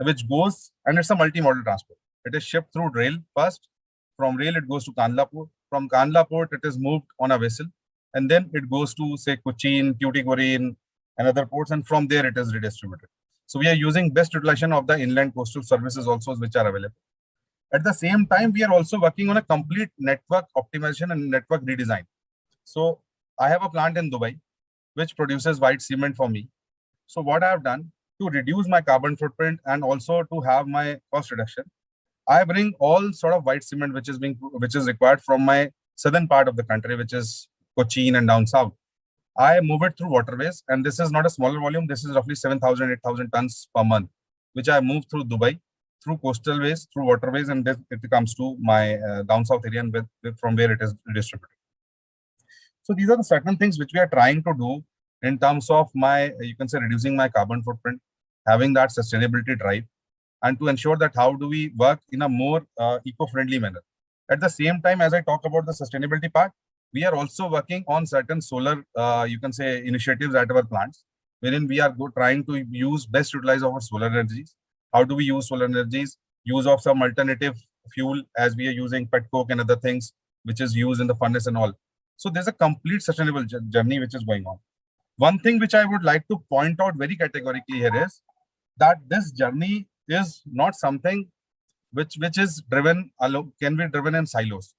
which goes, and it's a multimodal transport. It is shipped through rail first. From rail, it goes to Kandla Port. From Kandla Port, it is moved on a vessel, and then it goes to, say, Cochin, Tuticorin, and other ports, and from there it is redistributed. So we are using best utilization of the inland coastal services also which are available. At the same time, we are also working on a complete network optimization and network redesign. So I have a plant in Dubai which produces white cement for me. So what I have done to reduce my carbon footprint and also to have my cost reduction, I bring all sort of white cement which is required from my southern part of the country, which is Cochin and down south. I move it through waterways, and this is not a smaller volume. This is roughly 7,000, 8,000 tons per month, which I move through Dubai, through coastal ways, through waterways, and then it comes to my down south area, and from where it is distributed. So these are the certain things which we are trying to do in terms of my, you can say, reducing my carbon footprint, having that sustainability drive, and to ensure that how do we work in a more eco-friendly manner. At the same time, as I talk about the sustainability part, we are also working on certain solar, you can say, initiatives at our plants, wherein we are trying to use best utilize our solar energies. How do we use solar energies? Use of some alternative fuel, as we are using pet coke and other things, which is used in the furnace and all. So there's a complete sustainable journey which is going on. One thing which I would like to point out very categorically here is that this journey is not something which is driven alone, can be driven in silos.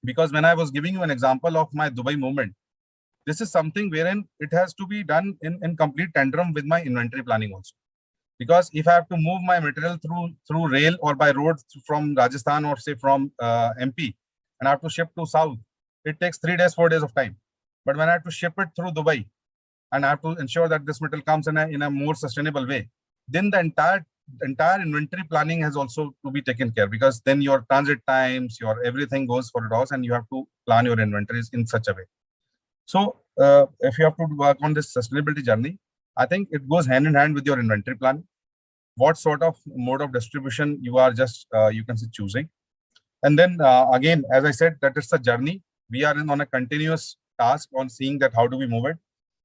Because when I was giving you an example of my Dubai movement, this is something wherein it has to be done in complete tandem with my inventory planning also. Because if I have to move my material through rail or by road from Rajasthan or say from MP, and I have to ship to south, it takes 3 days, 4 days of time. But when I have to ship it through Dubai, and I have to ensure that this material comes in a more sustainable way, then the entire inventory planning has also to be taken care, because then your transit times, your everything goes for a toss, and you have to plan your inventories in such a way. So if you have to work on this sustainability journey, I think it goes hand in hand with your inventory planning. What sort of mode of distribution you are just, you can say, choosing. And then again, as I said, that it's a journey. We are on a continuous task on seeing that how do we move it.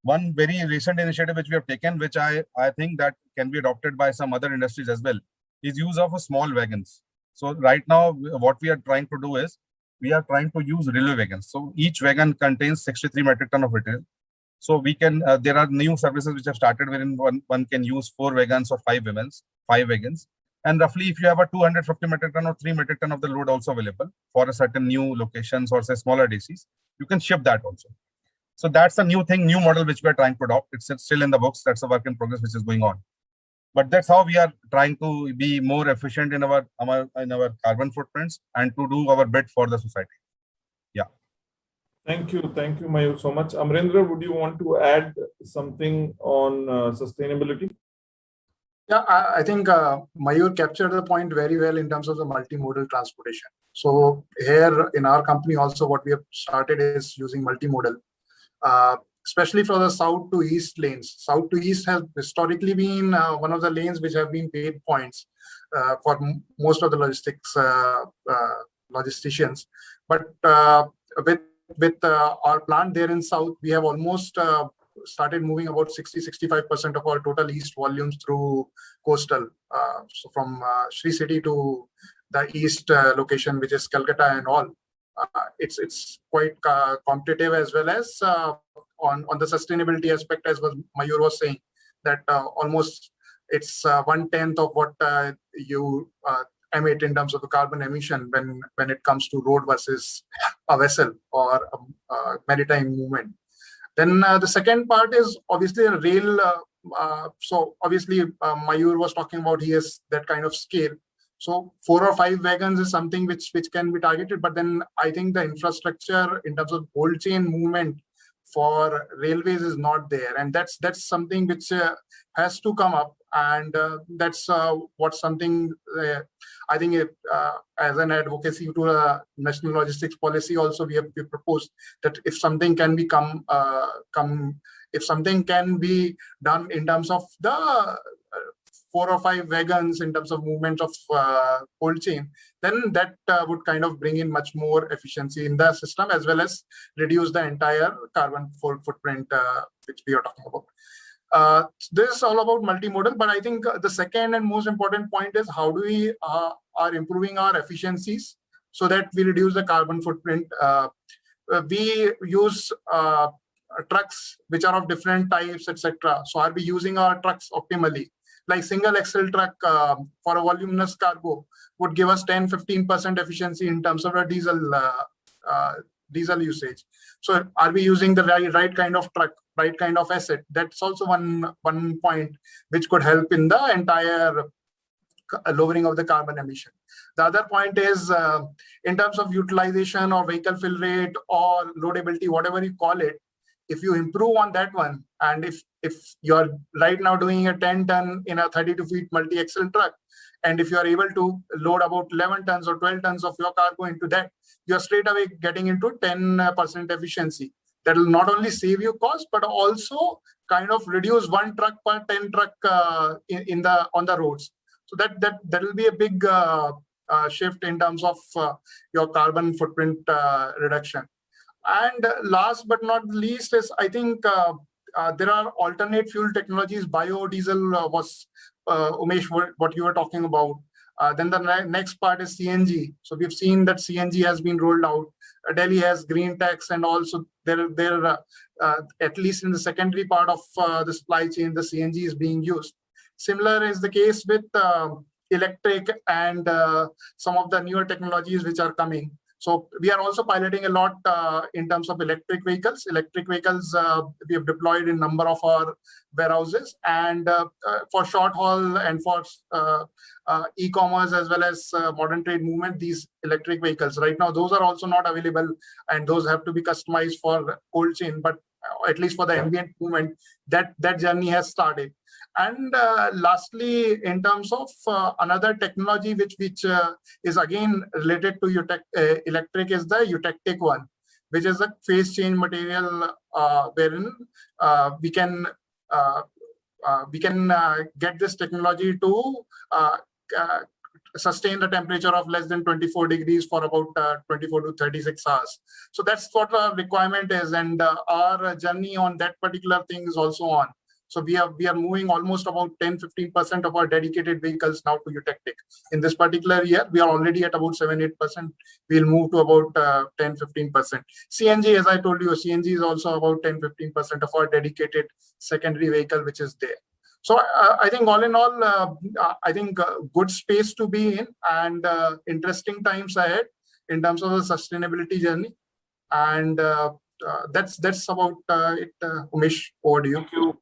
One very recent initiative which we have taken, which I think that can be adopted by some other industries as well, is use of small wagons. So right now, what we are trying to do is, we are trying to use railway wagons. So each wagon contains 63 metric ton of material. So we can, there are new services which have started wherein one can use 4 wagons or 5 wagons, And roughly, if you have a 250 metric ton or 3 metric ton of the load also available for a certain new locations or say smaller DCs, you can ship that also. So that's a new thing, new model which we are trying to adopt. It's still in the books. That's a work in progress which is going on. But that's how we are trying to be more efficient in our carbon footprints and to do our bit for the society. Thank you, Mayur, so much. Amrendra, would you want to add something on sustainability? Yeah, I think Mayur captured the point very well in terms of the multimodal transportation. So here in our company also, what we have started is using multimodal, especially for the south to east lanes. South to east has historically been one of the lanes which have been paid points for most of the logisticians. But with our plant there in south, we have almost started moving about 60-65% of our total east volumes through coastal. So from Sri City to the east location, which is Calcutta and all, it's quite competitive, as well as on the sustainability aspect, as Mayur was saying, that almost it's 1/10 of what you emit in terms of the carbon emission when it comes to road versus a vessel or a maritime movement. Then the second part is obviously a rail. So obviously Mayur was talking about he has that kind of scale. So 4 or 5 wagons is something which can be targeted. But then I think the infrastructure in terms of cold chain movement for railways is not there, and that's something which has to come up, and that's what something I think as an advocacy to a national logistics policy also we proposed that if something can become if something can be done in terms of the 4 or 5 wagons in terms of movement of cold chain, then that would kind of bring in much more efficiency in the system, as well as reduce the entire carbon footprint which we are talking about. This is all about multimodal, but I think the second and most important point is how do we are improving our efficiencies so that we reduce the carbon footprint. We use trucks which are of different types, etc. So are we using our trucks optimally? Like single axle truck for a voluminous cargo would give us 10-15% efficiency in terms of the diesel usage. So are we using the right kind of truck, right kind of asset? That's also one point which could help in the entire lowering of the carbon emission. The other point is in terms of utilization or vehicle fill rate or loadability, whatever you call it, if you improve on that one, and if you're right now doing a 10-ton in a 32-feet multi-axle truck, and if you are able to load about 11 tons or 12 tons of your cargo into that, you're straight away getting into 10% efficiency. That will not only save you cost, but also kind of reduce 1 truck per 10 truck on the roads. So that will be a big shift in terms of your carbon footprint reduction. And last but not least is, I think there are alternate fuel technologies. Biodiesel was, Umesh, what you were talking about. Then the next part is CNG. So we've seen that CNG has been rolled out. Delhi has green tax, and also there at least in the secondary part of the supply chain, the CNG is being used. Similar is the case with electric and some of the newer technologies which are coming. So we are also piloting a lot in terms of electric vehicles. Electric vehicles we have deployed in a number of our warehouses, and for short haul and for e-commerce as well as modern trade movement, these electric vehicles right now, those are also not available, and those have to be customized for cold chain. But at least for the ambient movement, that journey has started. And lastly, in terms of another technology which is again related to electric is the eutectic one, which is a phase change material wherein we can get this technology to sustain the temperature of less than 24 degrees for about 24 to 36 hours. So that's what our requirement is, and our journey on that particular thing is also on. So we are moving almost about 10-15% of our dedicated vehicles now to eutectic. In this particular year, we are already at about 7-8%. We'll move to about 10-15%. CNG, as I told you, CNG is also about 10-15% of our dedicated secondary vehicle, which is there. So I think all in all, I think good space to be in, and interesting times ahead in terms of the sustainability journey. And that's about it. Umesh, over to you. Thank you.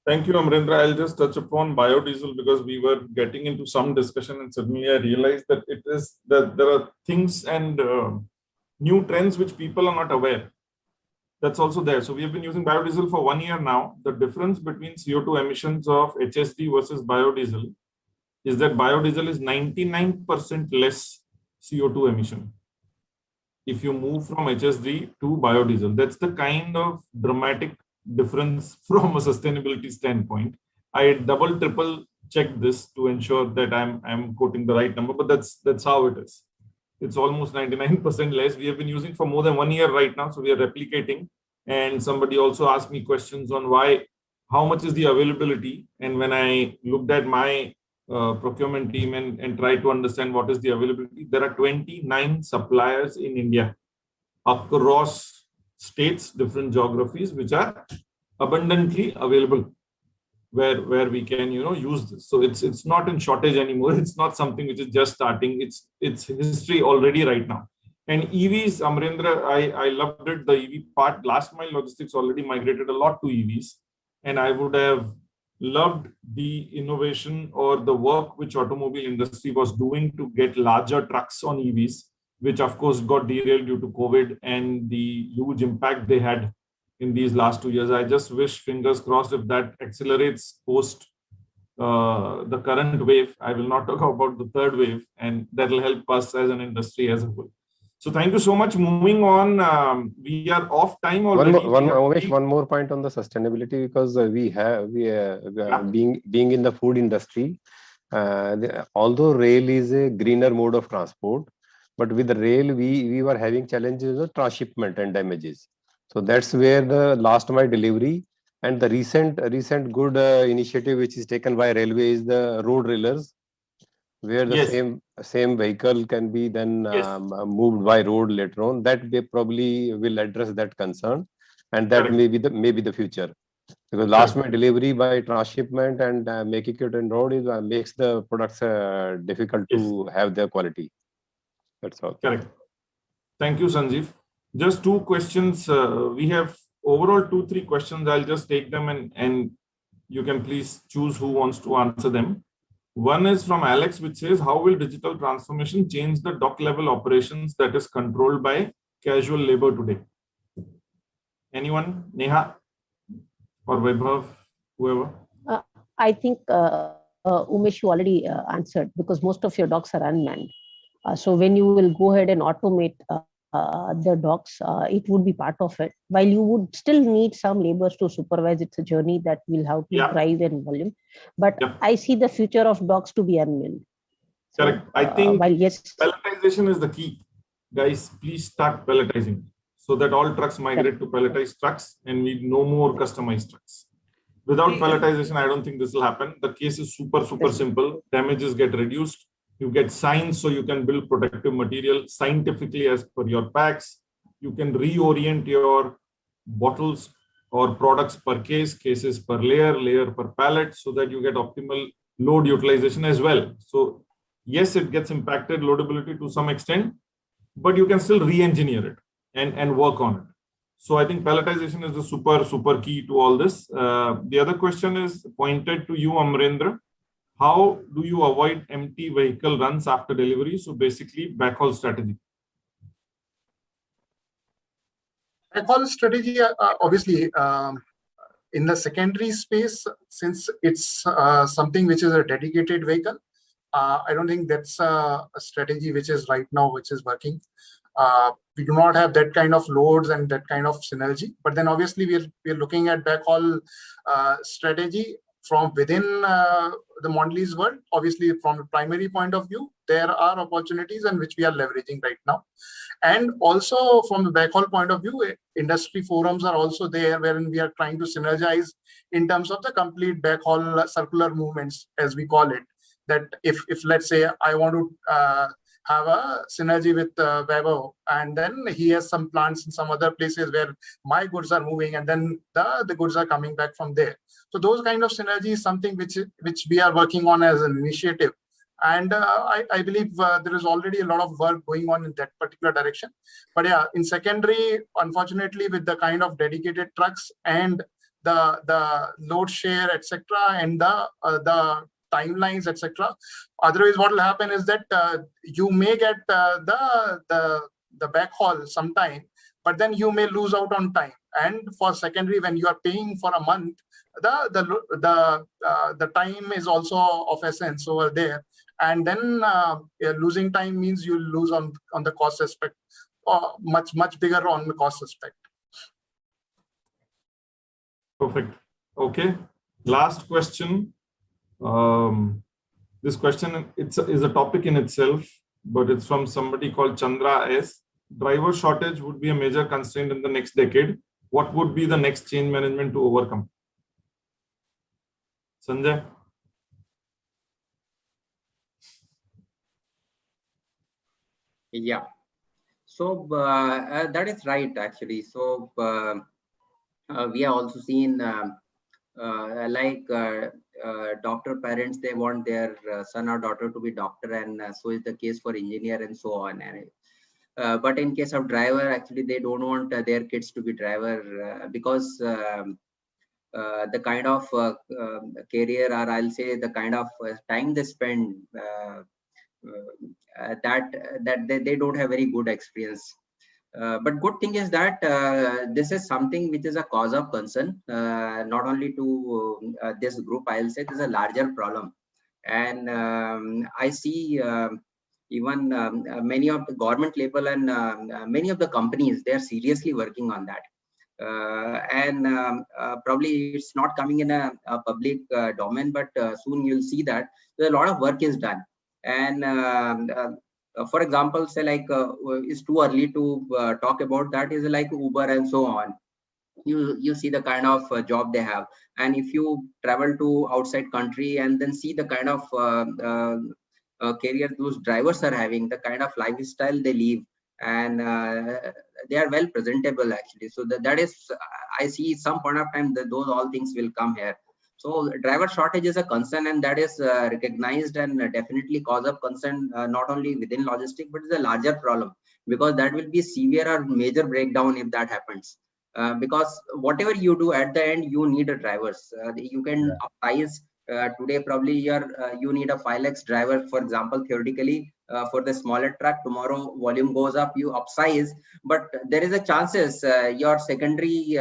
Thank you, Amrendra. I'll just touch upon biodiesel because we were getting into some discussion and suddenly I realized that it is that there are things and new trends which people are not aware. That's also there. So we have been using biodiesel for 1 year now. The difference between CO2 emissions of HSD versus biodiesel is that biodiesel is 99% less CO2 emission if you move from HSD to biodiesel. That's the kind of dramatic difference from a sustainability standpoint. I double, triple checked this to ensure that I'm quoting the right number, but that's how it is. It's almost 99% less. We have been using for more than 1 year right now, so we are replicating. And somebody also asked me questions on how much is the availability. And when I looked at my procurement team and tried to understand what is the availability, there are 29 suppliers in India across states, different geographies, which are abundantly available where we can use this. So it's not in shortage anymore. It's not something which is just starting. It's history already right now. And EVs, Amrendra, I loved it. The EV part, last mile logistics already migrated a lot to EVs, and I would have loved the innovation or the work which automobile industry was doing to get larger trucks on EVs, which of course got derailed due to COVID and the huge impact they had in these last 2 years. I just wish, fingers crossed, if that accelerates post the current wave. I will not talk about the third wave, and that will help us as an industry as a whole. So thank you so much. Moving on, we are off time already. One more point on the sustainability, because being in the food industry, although rail is a greener mode of transport, but with the rail we were having challenges of transshipment and damages. So that's where the last mile delivery and the recent good initiative which is taken by railway is the road railers, where the same vehicle can be then moved by road later on. That they probably will address that concern, and that may be the future, because last mile delivery by transshipment and making it in road is makes the products difficult to have their quality. That's all. Correct. Thank you, Sanjeev. Just two questions. We have overall 2-3 questions. I'll just take them and you can please choose who wants to answer them. One is from Alex, which says, how will digital transformation change the dock level operations that is controlled by casual labor today? Anyone? Neha or Vaibhav, whoever? I think Umesh, you already answered, because most of your docks are unmanned. So when you will go ahead and automate the docks, it would be part of it. While you would still need some laborers to supervise, it's a journey that will have to drive in volume. But I see the future of docks to be unmanned. Correct. I think pelletization is the key. Guys, please start pelletizing so that all trucks migrate to pelletized trucks and we no more customized trucks. Without pelletization, I don't think this will happen. The case is super simple. Damages get reduced. You get signs so you can build protective material scientifically as per your packs. You can reorient your bottles or products per case, cases per layer per pallet, so that you get optimal load utilization as well. So yes, it gets impacted loadability to some extent, but you can still re-engineer it and work on it. So I think pelletization is the super key to all this. The other question is pointed to you, Amrendra. How do you avoid empty vehicle runs after delivery? So basically, backhaul strategy. Backhaul strategy, obviously, in the secondary space, since it's something which is a dedicated vehicle, I don't think that's a strategy which is right now, which is working. We do not have that kind of loads and that kind of synergy. But then obviously, we're looking at backhaul strategy from within the Mondelez world. Obviously, from a primary point of view, there are opportunities and which we are leveraging right now. And also from the backhaul point of view, industry forums are also there, wherein we are trying to synergize in terms of the complete backhaul circular movements, as we call it. That if let's say I want to have a synergy with Vaibhav, and then he has some plants in some other places where my goods are moving, and then the goods are coming back from there. So those kind of synergy is something which we are working on as an initiative. And I believe there is already a lot of work going on in that particular direction. But yeah, in secondary, unfortunately, with the kind of dedicated trucks and the load share, etc., and the timelines, etc. Otherwise, what will happen is that you may get the backhaul sometime, but then you may lose out on time. And for secondary, when you are paying for a month, the time is also of essence over there. And then losing time means you lose on the cost aspect, or much bigger on the cost aspect. Perfect. Okay. Last question. This question is a topic in itself, but it's from somebody called Chandra S. Driver shortage would be a major constraint in the next decade. What would be the next change management to overcome? Sanjay? Yeah. So that is right, actually. So we have also seen doctor parents, they want their son or daughter to be doctor, and so is the case for engineer and so on. And but in case of driver, actually they don't want their kids to be driver because the kind of career, or I'll say the kind of time they spend, that they don't have very good experience. But good thing is that this is something which is a cause of concern, not only to this group. I'll say this is a larger problem. And I see even many of the government level and many of the companies, they are seriously working on that. And probably it's not coming in a public domain, but soon you'll see that a lot of work is done. And for example, say like it's too early to talk about that, is like Uber and so on. You see the kind of job they have, and if you travel to outside country and then see the kind of career those drivers are having, the kind of lifestyle they live, and they are well presentable actually. So that is, I see some point of time that those all things will come here. So driver shortage is a concern, and that is recognized and definitely cause of concern, not only within logistics, but it's a larger problem, because that will be severe or major breakdown if that happens. Because whatever you do at the end, you need a drivers. You can upsize. Today probably you need a 5 lakhs driver, for example, theoretically, for the smaller truck. Tomorrow volume goes up, you upsize, but there is a chances your secondary,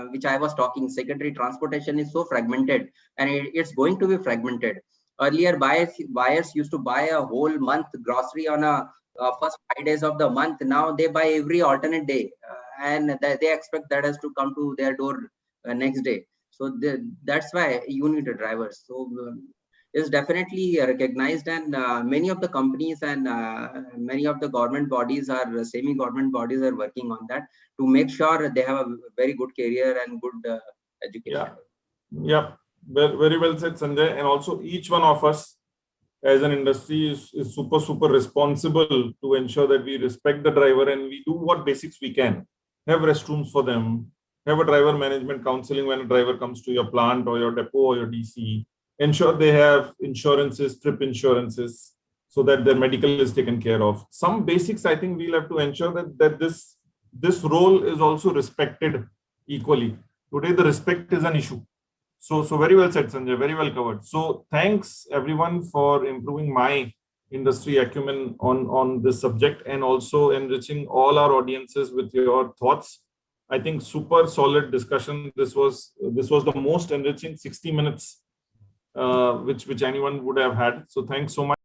which I was talking, secondary transportation is so fragmented, and it's going to be fragmented. Earlier buyers used to buy a whole month grocery on a first 5 days of the month. Now they buy every alternate day, and they expect that has to come to their door next day. So that's why you need a driver. So it's definitely recognized, and many of the companies and many of the government bodies or semi-government bodies are working on that to make sure they have a very good career and good education. Yeah, very well said, Sanjay. And also each one of us as an industry is super responsible to ensure that we respect the driver and we do what basics we can. Have restrooms for them, have a driver management counseling when a driver comes to your plant or your depot or your DC. Ensure they have insurances, trip insurances, so that their medical is taken care of. Some basics, I think we'll have to ensure that this role is also respected equally. Today, the respect is an issue. So very well said, Sanjay, very well covered. So thanks everyone for improving my industry acumen on this subject, and also enriching all our audiences with your thoughts. I think super solid discussion. This was the most enriching 60 minutes which anyone would have had. So thanks so much.